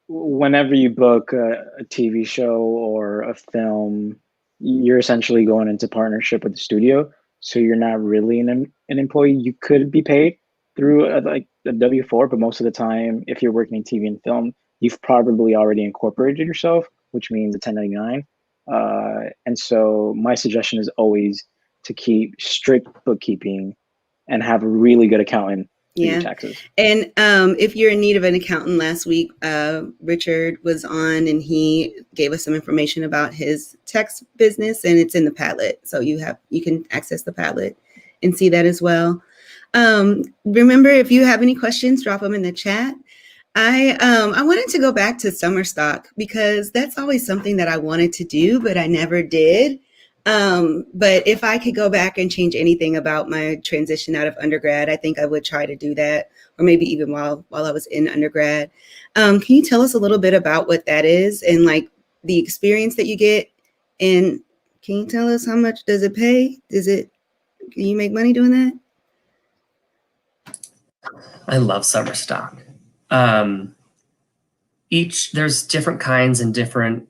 whenever you book a TV show or a film, you're essentially going into partnership with the studio. So you're not really an employee. You could be paid through like a W-4, but most of the time, if you're working in TV and film, you've probably already incorporated yourself, which means a 1099. And so my suggestion is always to keep strict bookkeeping and have a really good accountant for your Yeah. taxes. And if you're in need of an accountant, last week, Richard was on and he gave us some information about his tax business, and it's in the Padlet. So you can access the Padlet and see that as well. Remember, if you have any questions, drop them in the chat. I wanted to go back to summer stock because that's always something that I wanted to do, but I never did. But if I could go back and change anything about my transition out of undergrad, I think I would try to do that, or maybe even while I was in undergrad. Can you tell us a little bit about what that is and like the experience that you get? And can you tell us how much does it pay? Can you make money doing that? I love summer stock. There's different kinds and different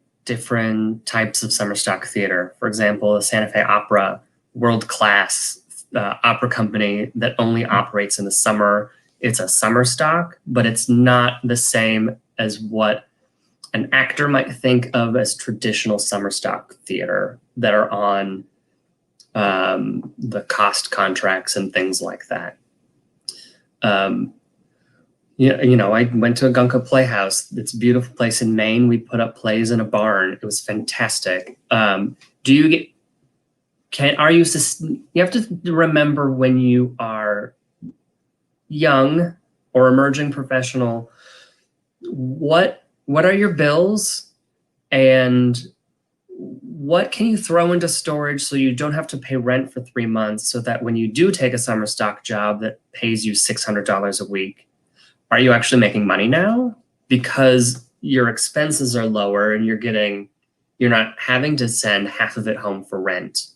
types of summer stock theater. For example, the Santa Fe Opera, world-class opera company that only operates in the summer. It's a summer stock, but it's not the same as what an actor might think of as traditional summer stock theater that are on the cost contracts and things like that. I went to a Gunka Playhouse. It's a beautiful place in Maine. We put up plays in a barn. It was fantastic. You have to remember when you are young or emerging professional, what are your bills and what can you throw into storage so you don't have to pay rent for 3 months, so that when you do take a summer stock job that pays you $600 a week, are you actually making money now? Because your expenses are lower and you're not having to send half of it home for rent.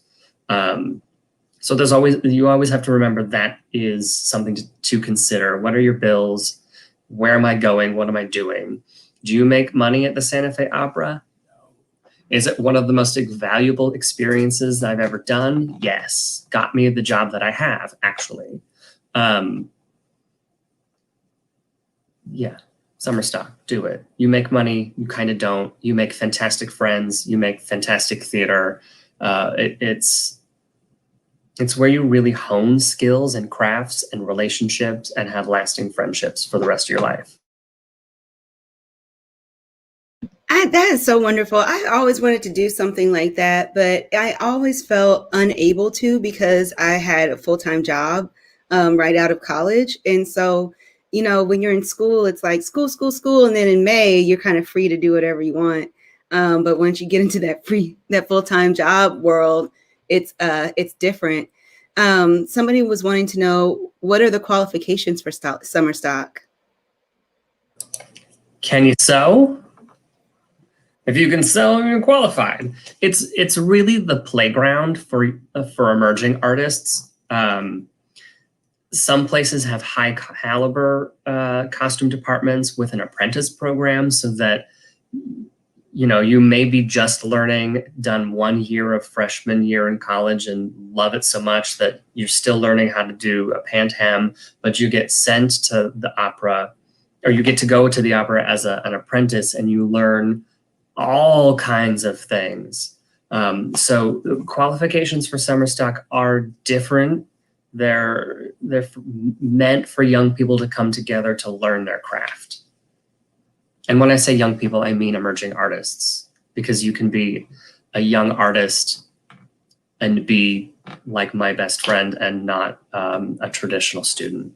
So you always have to remember that is something to consider. What are your bills? Where am I going? What am I doing? Do you make money at the Santa Fe Opera? Is it one of the most valuable experiences that I've ever done? Yes. Got me the job that I have, actually. Yeah, summer stock, do it. You make money, you kind of don't. You make fantastic friends, you make fantastic theater. It's where you really hone skills and crafts and relationships and have lasting friendships for the rest of your life. That is so wonderful. I always wanted to do something like that, but I always felt unable to because I had a full-time job right out of college. And so, when you're in school, it's like school, school, school. And then in May, you're kind of free to do whatever you want. But once you get into that full-time job world, it's different. Somebody was wanting to know, what are the qualifications for summer stock? Can you sew? If you can sew, you're qualified. It's really the playground for emerging artists. Some places have high caliber costume departments with an apprentice program, so that you may be just done 1 year of freshman year in college and love it so much that you're still learning how to do a pant hem, but you get sent to the opera, or you get to go to the opera as an apprentice, and you learn all kinds of things. So qualifications for summer stock are different. They're meant for young people to come together to learn their craft. And when I say young people, I mean emerging artists, because you can be a young artist and be like my best friend and not a traditional student.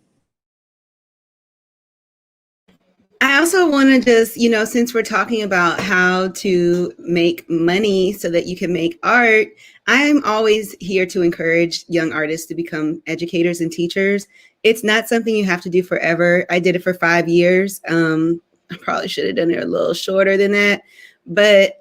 I also want to just, since we're talking about how to make money so that you can make art, I'm always here to encourage young artists to become educators and teachers. It's not something you have to do forever. I did it for 5 years. I probably should have done it a little shorter than that. But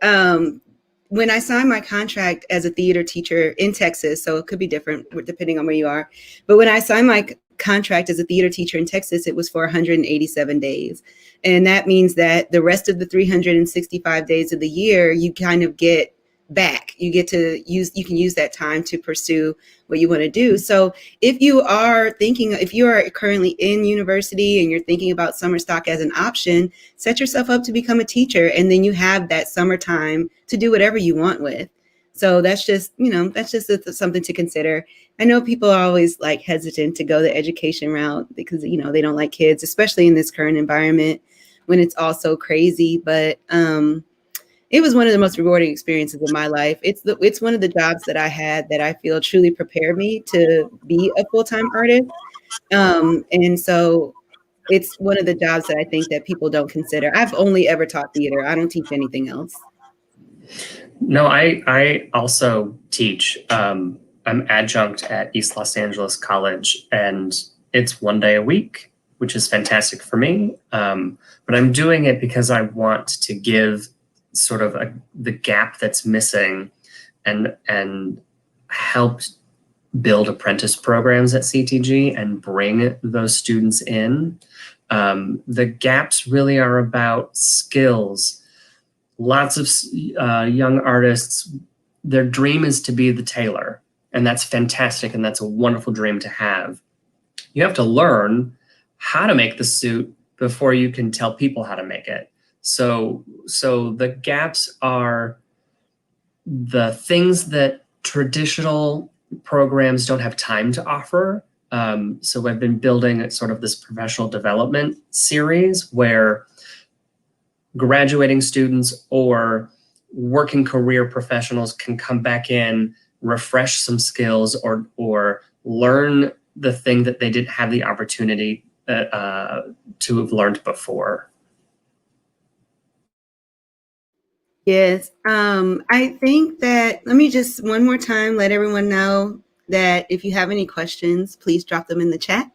when I signed my contract as a theater teacher in Texas, so it could be different depending on where you are. But when I signed my contract as a theater teacher in Texas, it was for 187 days. And that means that the rest of the 365 days of the year, you kind of get back. You get to you can use that time to pursue what you want to do. So if you are currently in university and you're thinking about summer stock as an option, set yourself up to become a teacher. And then you have that summertime to do whatever you want with. So that's just something to consider. I know people are always like hesitant to go the education route because, they don't like kids, especially in this current environment when it's all so crazy. But it was one of the most rewarding experiences of my life. It's one of the jobs that I had that I feel truly prepared me to be a full-time artist. And so it's one of the jobs that I think that people don't consider. I've only ever taught theater. I don't teach anything else. No, I also teach. I'm adjunct at East Los Angeles College, and it's 1 day a week, which is fantastic for me. But I'm doing it because I want to give sort of the gap that's missing and help build apprentice programs at CTG and bring those students in. The gaps really are about skills. Lots of young artists, their dream is to be the tailor, and that's fantastic, and that's a wonderful dream to have. You have to learn how to make the suit before you can tell people how to make it. So the gaps are the things that traditional programs don't have time to offer. So I've been building sort of this professional development series where graduating students or working career professionals can come back in, refresh some skills, or learn the thing that they didn't have the opportunity to have learned before. Yes. I think that let me just one more time let everyone know that if you have any questions, please drop them in the chat.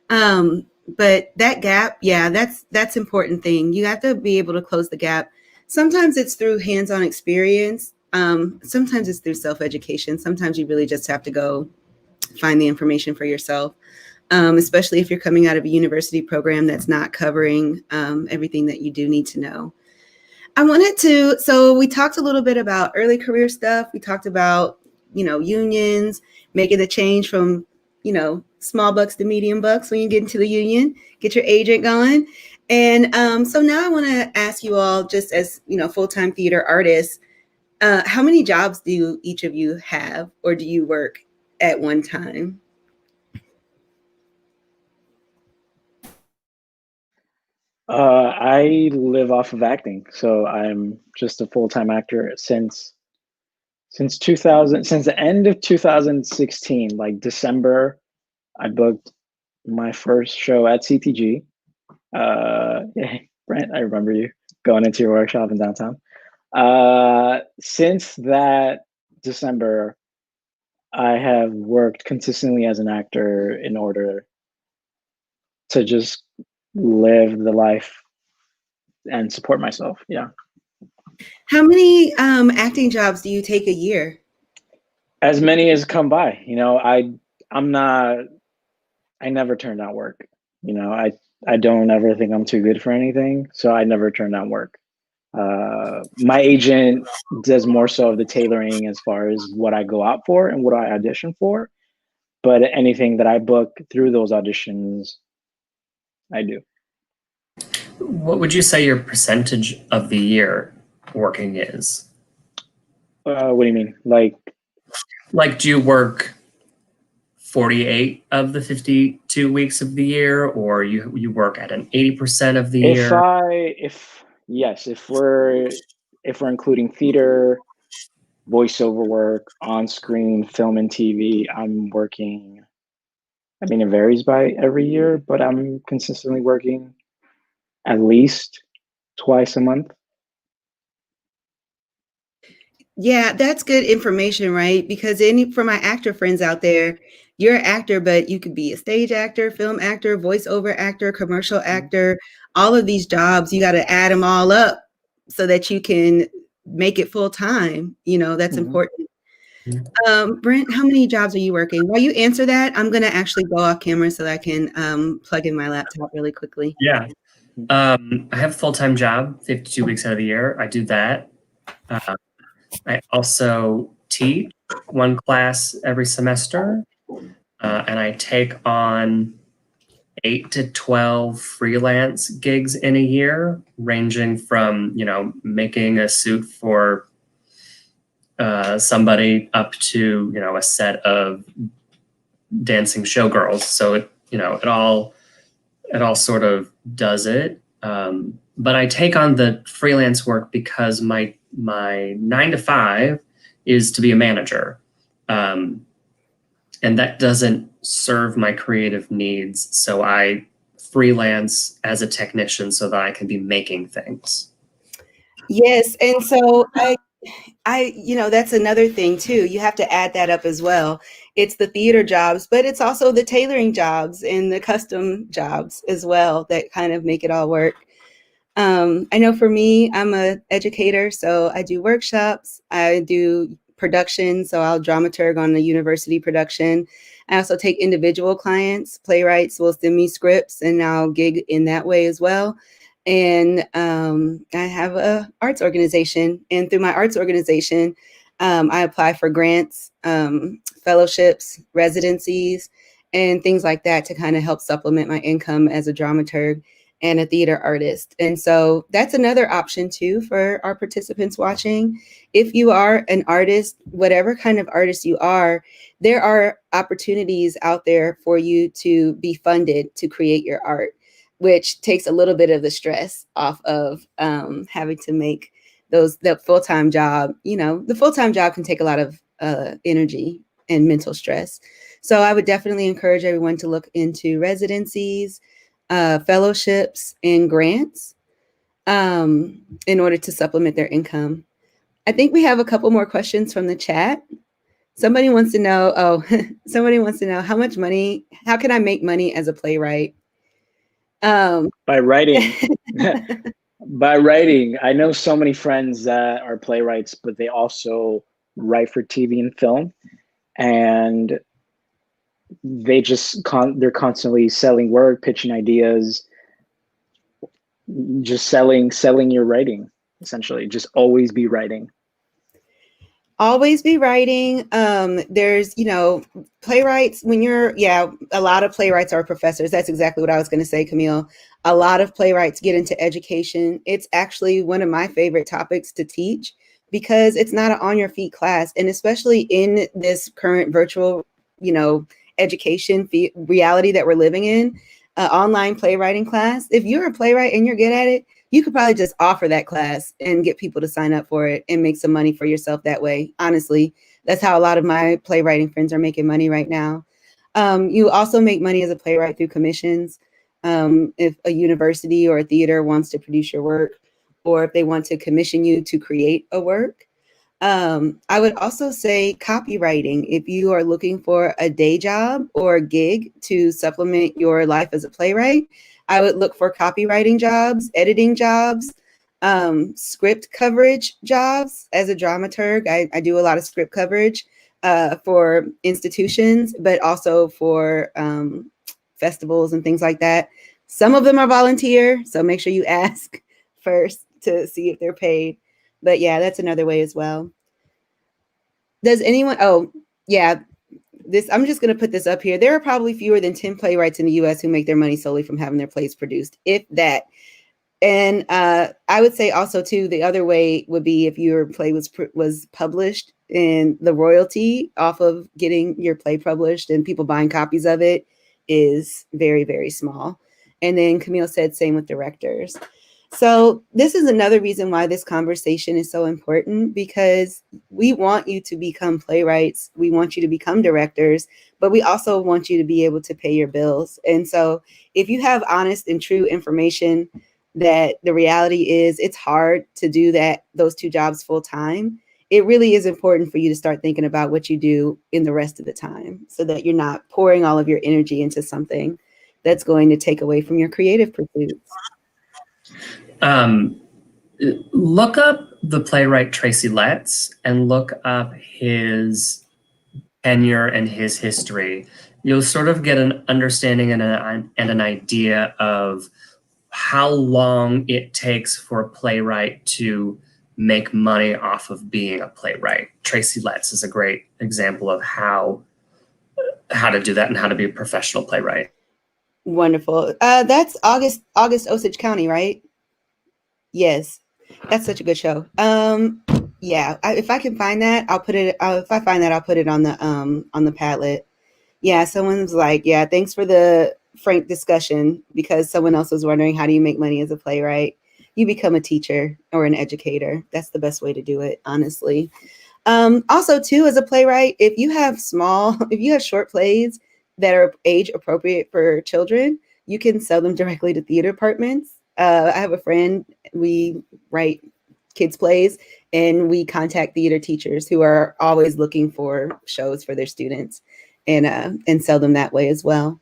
But that gap, yeah, that's important thing. You have to be able to close the gap. Sometimes it's through hands-on experience. Sometimes it's through self-education. Sometimes you really just have to go find the information for yourself. Especially if you're coming out of a university program that's not covering everything that you do need to know. So we talked a little bit about early career stuff. We talked about, unions, making the change from, small bucks to medium bucks when you get into the union, get your agent going. And so now I want to ask you all, just as, full-time theater artists, how many jobs do each of you have, or do you work at one time? I live off of acting, so I'm just a full-time actor since 2000, since the end of 2016, like December. I booked my first show at CTG. Yeah, Brent, I remember you going into your workshop in downtown. Since that December, I have worked consistently as an actor in order to just live the life and support myself. Yeah. How many acting jobs do you take a year? As many as come by. I'm not, I never turn down work. I don't ever think I'm too good for anything, so I never turn down work. My agent does more so of the tailoring as far as what I go out for and what I audition for. But anything that I book through those auditions, I do. What would you say your percentage of the year working is? What do you mean? Like, do you work 48 of the 52 weeks of the year, or you work at an 80% of the year? If we're including theater, voiceover work, on screen, film and TV, I'm working. I mean, it varies by every year, but I'm consistently working at least twice a month. Yeah, that's good information, right? Because for my actor friends out there, you're an actor, but you could be a stage actor, film actor, voiceover actor, commercial actor, all of these jobs, you got to add them all up so that you can make it full time. That's important. Brent, how many jobs are you working? While you answer that, I'm going to actually go off camera so that I can plug in my laptop really quickly. Yeah. I have a full-time job, 52 weeks out of the year. I do that. I also teach one class every semester, and I take on 8 to 12 freelance gigs in a year, ranging from, making a suit for somebody up to, a set of dancing showgirls. So it all sort of does it. But I take on the freelance work because my 9 to 5 is to be a manager. And that doesn't serve my creative needs. So I freelance as a technician so that I can be making things. Yes. And so that's another thing too. You have to add that up as well. It's the theater jobs, but it's also the tailoring jobs and the custom jobs as well that kind of make it all work. I know for me, I'm an educator, so I do workshops, I do production, so I'll dramaturg on a university production. I also take individual clients, playwrights will send me scripts and I'll gig in that way as well. And I have a arts organization, and through my arts organization, I apply for grants, fellowships, residencies, and things like that to kind of help supplement my income as a dramaturg and a theater artist. And so that's another option too for our participants watching. If you are an artist, whatever kind of artist you are, there are opportunities out there for you to be funded to create your art, which takes a little bit of the stress off of having to make that full-time job. The full-time job can take a lot of energy and mental stress. So I would definitely encourage everyone to look into residencies, fellowships, and grants in order to supplement their income. I think we have a couple more questions from the chat. Somebody wants to know, how can I make money as a playwright? By writing. By writing. I know so many friends that are playwrights, but they also write for TV and film. And they're constantly selling work, pitching ideas, just selling your writing, essentially. Just always be writing. Always be writing. There's, playwrights a lot of playwrights are professors. That's exactly what I was going to say, Camille. A lot of playwrights get into education. It's actually one of my favorite topics to teach because it's not an on your feet class. And especially in this current virtual, education reality that we're living in, online playwriting class. If you're a playwright and you're good at it, you could probably just offer that class and get people to sign up for it and make some money for yourself that way. Honestly, that's how a lot of my playwriting friends are making money right now. You also make money as a playwright through commissions. If a university or a theater wants to produce your work, or if they want to commission you to create a work. I would also say copywriting. If you are looking for a day job or a gig to supplement your life as a playwright, I would look for copywriting jobs, editing jobs, script coverage jobs. As a dramaturg, I do a lot of script coverage for institutions, but also for festivals and things like that. Some of them are volunteer, so make sure you ask first to see if they're paid. But yeah, that's another way as well. Does anyone, I'm just going to put this up here. There are probably fewer than 10 playwrights in the US who make their money solely from having their plays produced, if that. And I would say also too, the other way would be if your play was published, and the royalty off of getting your play published and people buying copies of it is very, very small. And then Camille said same with directors. So this is another reason why this conversation is so important, because we want you to become playwrights. We want you to become directors, but we also want you to be able to pay your bills. And so if you have honest and true information, that the reality is it's hard to do those two jobs full time. It really is important for you to start thinking about what you do in the rest of the time so that you're not pouring all of your energy into something that's going to take away from your creative pursuits. Look up the playwright Tracy Letts and look up his tenure and his history. You'll sort of get an understanding and an idea of how long it takes for a playwright to make money off of being a playwright. Tracy Letts is a great example of how to do that and how to be a professional playwright. Wonderful. That's August Osage County, right? Yes, that's such a good show. Yeah, if I can find that, I'll put it. If I find that, I'll put it on the Padlet. Yeah, someone was like, "Yeah, thanks for the frank discussion," because someone else was wondering, how do you make money as a playwright? You become a teacher or an educator. That's the best way to do it, honestly. Also, too, as a playwright, if you have short plays that are age appropriate for children, you can sell them directly to theater departments. I have a friend, we write kids plays and we contact theater teachers who are always looking for shows for their students and sell them that way as well.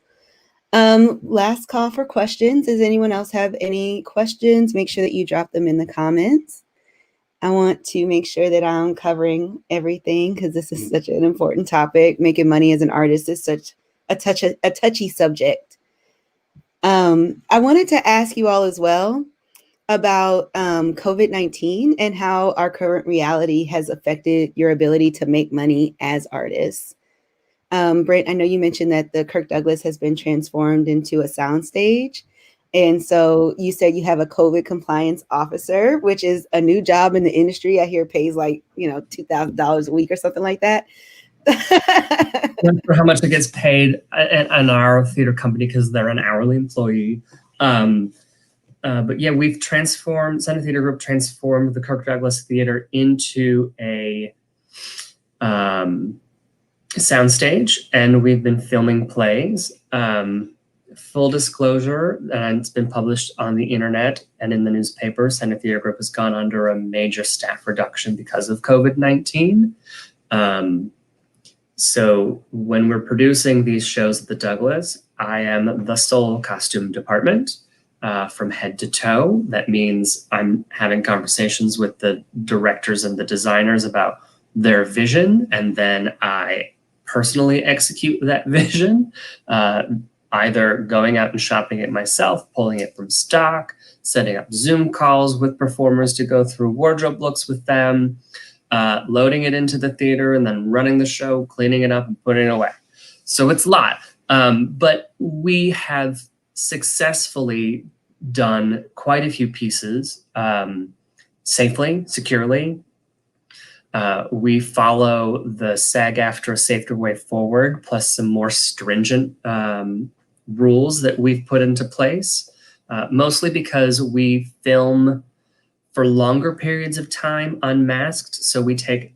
Last call for questions. Does anyone else have any questions? Make sure that you drop them in the comments. I want to make sure that I'm covering everything because this is such an important topic. Making money as an artist is such a touchy subject. I wanted to ask you all as well about COVID-19 and how our current reality has affected your ability to make money as artists. Brent, I know you mentioned that the Kirk Douglas has been transformed into a soundstage. And so you said you have a COVID compliance officer, which is a new job in the industry. I hear pays like, $2,000 a week or something like that. Not sure how much it gets paid in our theater company because they're an hourly employee. But yeah, we've Center Theater Group transformed the Kirk Douglas Theater into a soundstage, and we've been filming plays. Full disclosure, and it's been published on the internet and in the newspaper, Center Theater Group has gone under a major staff reduction because of COVID-19. So when we're producing these shows at the Douglas, I am the sole costume department from head to toe. That means I'm having conversations with the directors and the designers about their vision, and then I personally execute that vision, either going out and shopping it myself, pulling it from stock, setting up Zoom calls with performers to go through wardrobe looks with them, loading it into the theater and then running the show, cleaning it up and putting it away. So it's a lot, but we have successfully done quite a few pieces safely, securely. We follow the SAG-AFTRA Safer Way Forward, plus some more stringent rules that we've put into place, mostly because we film for longer periods of time unmasked. So we take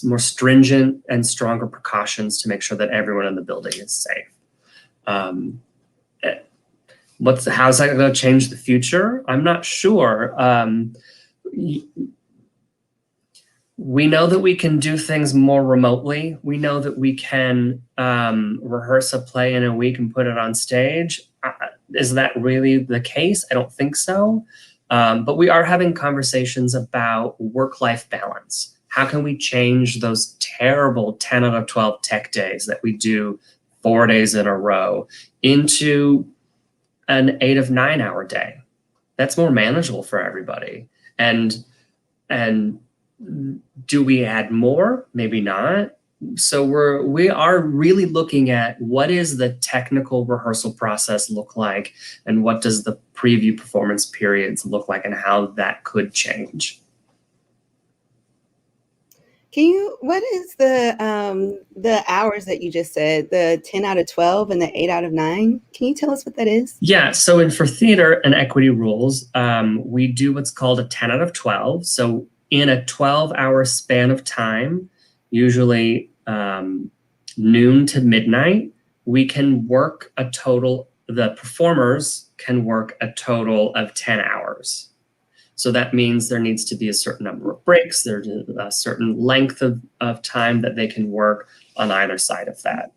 more stringent and stronger precautions to make sure that everyone in the building is safe. How's that going to change the future? I'm not sure. We know that we can do things more remotely. We know that we can rehearse a play in a week and put it on stage. Is that really the case? I don't think so. But we are having conversations about work-life balance. How can we change those terrible 10 out of 12 tech days that we do 4 days in a row into an 8 of 9 hour day? That's more manageable for everybody. And do we add more? Maybe not. So we are really looking at what is the technical rehearsal process look like, and what does the preview performance periods look like, and how that could change. What is the hours that you just said, the 10 out of 12 and the 8 out of 9? Can you tell us what that is? Yeah, so for theater and equity rules, we do what's called a 10 out of 12. So in a 12-hour span of time, usually noon to midnight, we can work a total the performers can work a total of 10 hours. So that means there needs to be a certain number of breaks. There's a certain length of time that they can work on either side of that.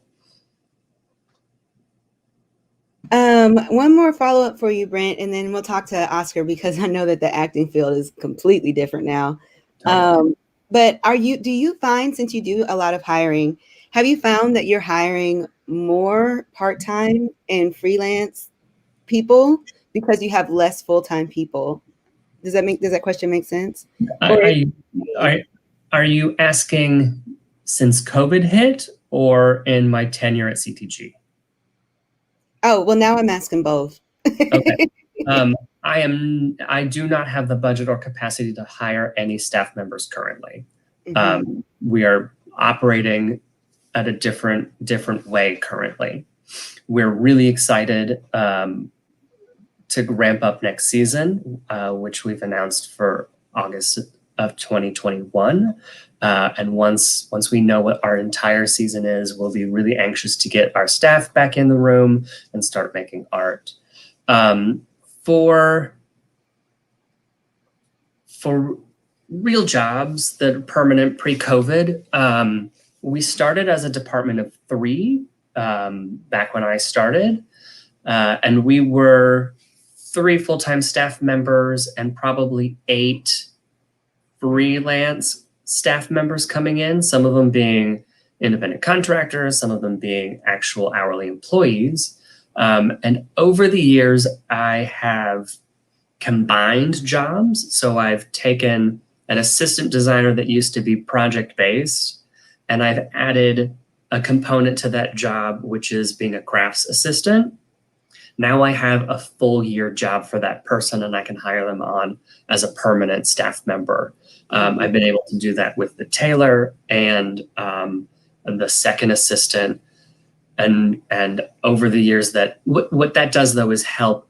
One more follow-up for you, Brent, and then we'll talk to Oscar, because I know that the acting field is completely different now. But do you find, since you do a lot of hiring, have you found that you're hiring more part-time and freelance people because you have less full-time people? Does that question make sense? Are you asking since COVID hit or in my tenure at CTG? Oh, well, now I'm asking both. Okay. I do not have the budget or capacity to hire any staff members currently. Mm-hmm. We are operating at a different way currently. We're really excited to ramp up next season, which we've announced for August of 2021. And once we know what our entire season is, we'll be really anxious to get our staff back in the room and start making art. For real jobs that are permanent pre-COVID, we started as a department of 3 back when I started, and we were 3 full-time staff members and probably 8 freelance staff members coming in, some of them being independent contractors, some of them being actual hourly employees. And over the years, I have combined jobs. So I've taken an assistant designer that used to be project-based, and I've added a component to that job, which is being a crafts assistant. Now I have a full year job for that person, and I can hire them on as a permanent staff member. I've been able to do that with the tailor and the second assistant. And over the years, that what that does though is help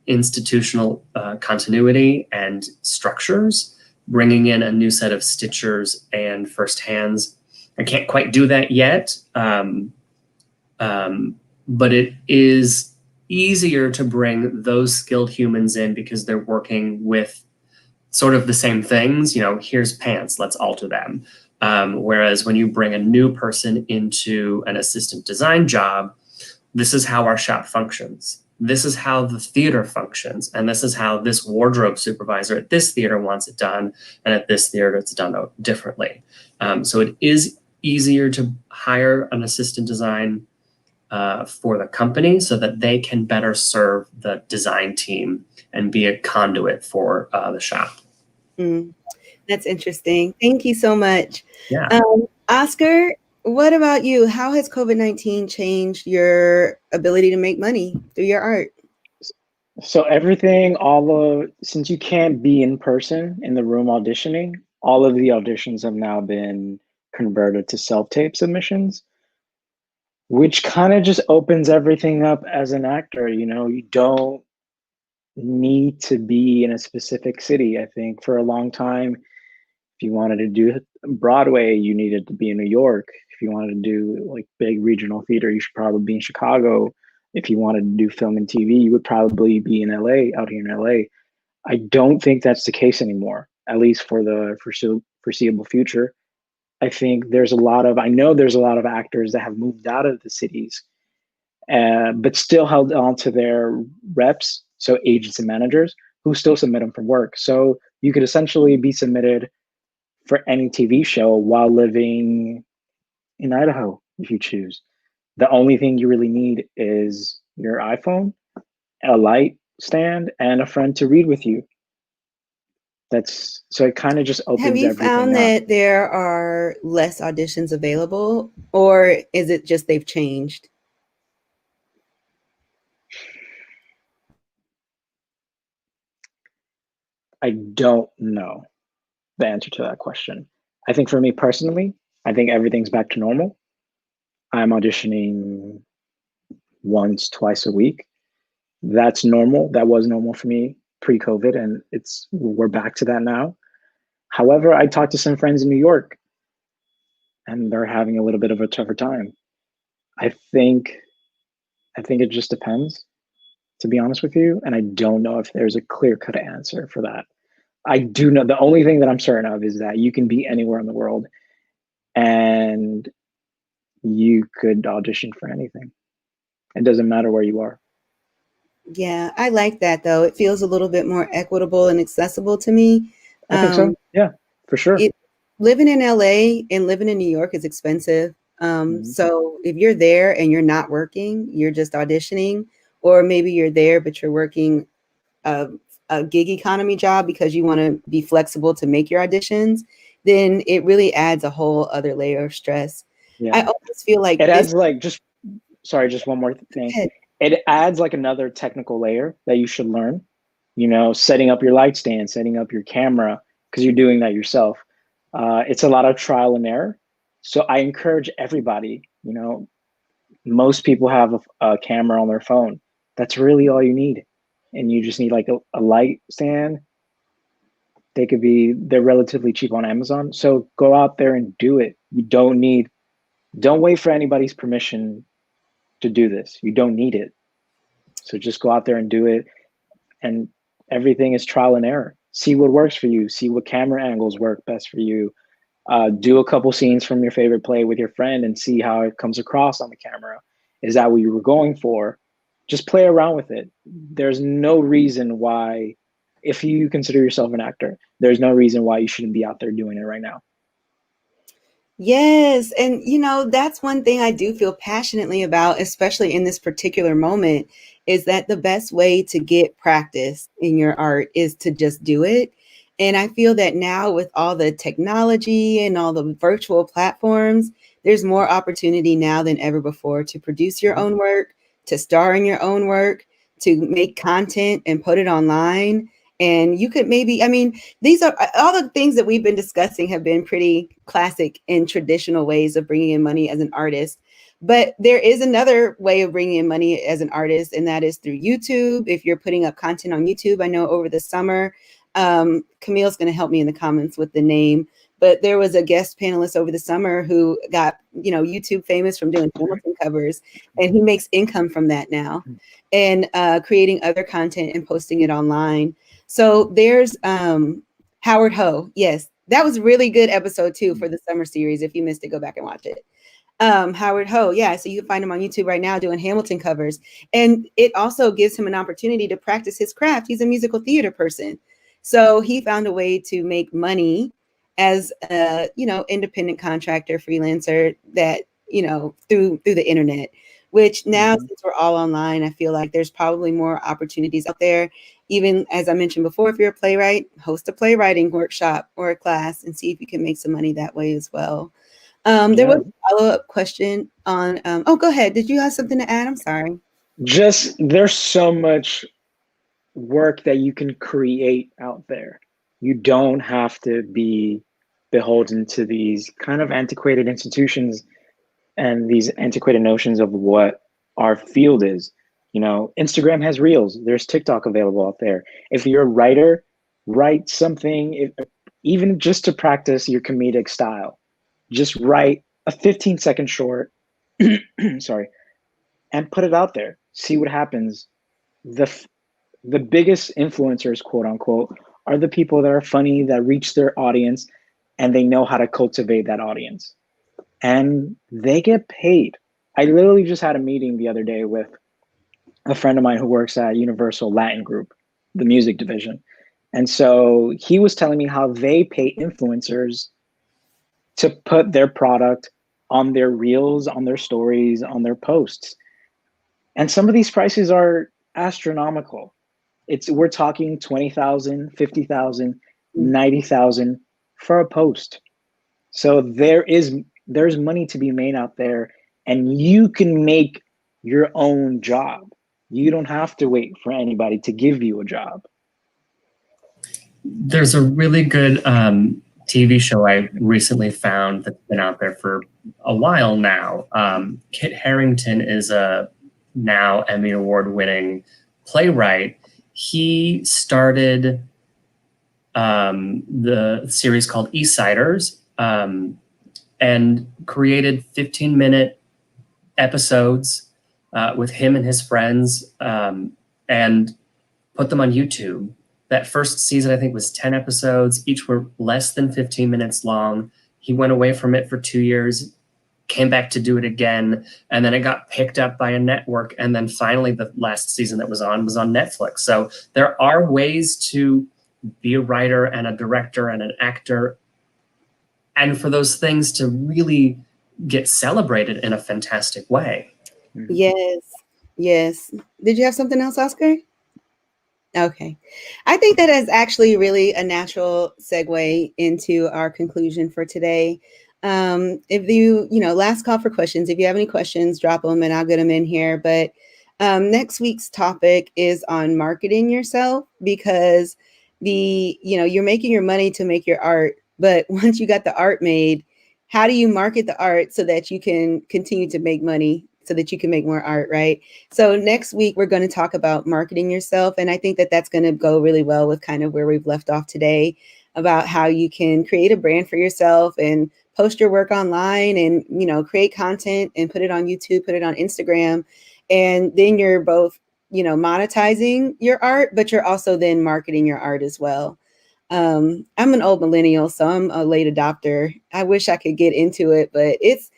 institutional continuity and structures, bringing in a new set of stitchers and first hands. I can't quite do that yet, but it is easier to bring those skilled humans in because they're working with sort of the same things. You know, here's pants, let's alter them. Whereas when you bring a new person into an assistant design job, this is how our shop functions. This is how the theater functions. And this is how this wardrobe supervisor at this theater wants it done. And at this theater, it's done differently. So it is easier to hire an assistant design for the company so that they can better serve the design team and be a conduit for the shop. That's interesting. Thank you so much. Yeah. Oscar, what about you? How has COVID-19 changed your ability to make money through your art? So everything, since you can't be in person in the room auditioning, all of the auditions have now been converted to self-tape submissions, which kind of just opens everything up as an actor. You know, you don't need to be in a specific city. I think for a long time, if you wanted to do Broadway, you needed to be in New York. If you wanted to do like big regional theater, you should probably be in Chicago. If you wanted to do film and TV, you would probably be in LA, out here in LA. I don't think that's the case anymore, at least for the foreseeable future. I think I know there's a lot of actors that have moved out of the cities, but still held on to their reps, so agents and managers, who still submit them for work. So you could essentially be submitted for any TV show while living in Idaho, if you choose. The only thing you really need is your iPhone, a light stand, and a friend to read with you. So it kind of just opens everything up. Have you found that there are less auditions available, or is it just they've changed? I don't know the answer to that question. I think for me personally, I think everything's back to normal. I'm auditioning once, twice a week. That's normal. That was normal for me pre-COVID, and we're back to that now. However, I talked to some friends in New York, and they're having a little bit of a tougher time. I think it just depends. to be honest with you. And I don't know if there's a clear-cut answer for that. I do know the only thing that I'm certain of is that you can be anywhere in the world and you could audition for anything. It doesn't matter where you are. Yeah, I like that though. It feels a little bit more equitable and accessible to me. I think so. Yeah, for sure. It living in LA and living in New York is expensive. So if you're there and you're not working, you're just auditioning, or maybe you're there but you're working a, a gig economy job because you want to be flexible to make your auditions, then it really adds a whole other layer of stress. Yeah. I always feel like It this. adds like just one more thing. It adds like another technical layer that you should learn, setting up your light stand, setting up your camera, because you're doing that yourself. It's a lot of trial and error. So I encourage everybody, most people have a camera on their phone. That's really all you need. And you just need like a light stand. They're relatively cheap on Amazon. So go out there and do it. Don't wait for anybody's permission to do this. You don't need it. So just go out there and do it. And everything is trial and error. See what works for you. See what camera angles work best for you. Do a couple scenes from your favorite play with your friend and see how it comes across on the camera. Is that what you were going for? Just play around with it. There's no reason why, if you consider yourself an actor, there's no reason why you shouldn't be out there doing it right now. Yes. And, that's one thing I do feel passionately about, especially in this particular moment, is that the best way to get practice in your art is to just do it. And I feel that now with all the technology and all the virtual platforms, there's more opportunity now than ever before to produce your own work, to star in your own work, to make content and put it online. And you could maybe, these are all the things that we've been discussing have been pretty classic and traditional ways of bringing in money as an artist. But there is another way of bringing in money as an artist, and that is through YouTube. If you're putting up content on YouTube, I know over the summer, Camille's going to help me in the comments with the name, but there was a guest panelist over the summer who got, YouTube famous from doing Hamilton covers, and he makes income from that now, and creating other content and posting it online. So there's Howard Ho. Yes, that was a really good episode too for the summer series. If you missed it, go back and watch it. Howard Ho. Yeah. So you can find him on YouTube right now doing Hamilton covers. And it also gives him an opportunity to practice his craft. He's a musical theater person. So he found a way to make money as a, independent contractor, freelancer that, through the internet, which now since we're all online, I feel like there's probably more opportunities out there. Even as I mentioned before, if you're a playwright, host a playwriting workshop or a class and see if you can make some money that way as well. There was a follow-up question on, go ahead. Did you have something to add? I'm sorry. Just, there's so much work that you can create out there. You don't have to be beholden to these kind of antiquated institutions and these antiquated notions of what our field is. Instagram has reels. There's TikTok available out there. If you're a writer, write something, even just to practice your comedic style. Just write a 15-second short, sorry, and put it out there. See what happens. The biggest influencers, quote unquote, are the people that are funny, that reach their audience, and they know how to cultivate that audience. And they get paid. I literally just had a meeting the other day with a friend of mine who works at Universal Latin Group, the music division. And so he was telling me how they pay influencers to put their product on their reels, on their stories, on their posts. And some of these prices are astronomical. We're talking 20,000, 50,000, 90,000 for a post. So there's money to be made out there, and you can make your own job. You don't have to wait for anybody to give you a job. There's a really good TV show I recently found that's been out there for a while now. Kit Harington is a now Emmy Award-winning playwright. He started the series called Eastsiders and created 15-minute episodes with him and his friends and put them on YouTube. That first season, I think, was 10 episodes. Each were less than 15 minutes long. He went away from it for 2 years, came back to do it again, and then it got picked up by a network. And then finally, the last season that was on Netflix. So there are ways to be a writer and a director and an actor, and for those things to really get celebrated in a fantastic way. Yes. Yes. Did you have something else, Oscar? Okay. I think that is actually really a natural segue into our conclusion for today. If last call for questions. If you have any questions, drop them and I'll get them in here. But next week's topic is on marketing yourself, because you're making your money to make your art. But once you got the art made, how do you market the art so that you can continue to make money, so that you can make more art, right? So next week, we're going to talk about marketing yourself. And I think that that's going to go really well with kind of where we've left off today, about how you can create a brand for yourself and post your work online and, create content and put it on YouTube, put it on Instagram. And then you're both, monetizing your art, but you're also then marketing your art as well. I'm an old millennial, so I'm a late adopter. I wish I could get into it, but it's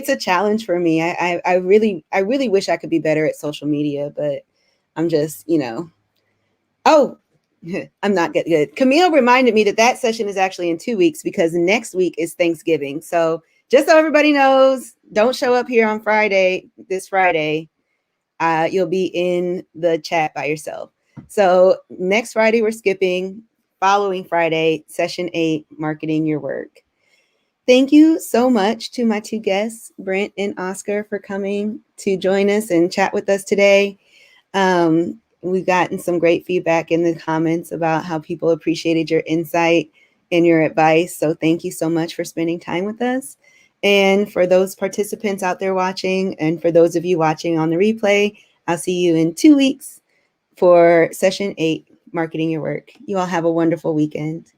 a challenge for me. I really wish I could be better at social media, but I'm just, oh, I'm not good. Camille reminded me that session is actually in 2 weeks, because next week is Thanksgiving. So just so everybody knows, don't show up here on this Friday. You'll be in the chat by yourself. So next Friday, we're skipping. Following Friday, session 8, marketing your work. Thank you so much to my two guests, Brent and Oscar, for coming to join us and chat with us today. We've gotten some great feedback in the comments about how people appreciated your insight and your advice. So thank you so much for spending time with us. And for those participants out there watching, and for those of you watching on the replay, I'll see you in 2 weeks for session 8, marketing your work. You all have a wonderful weekend.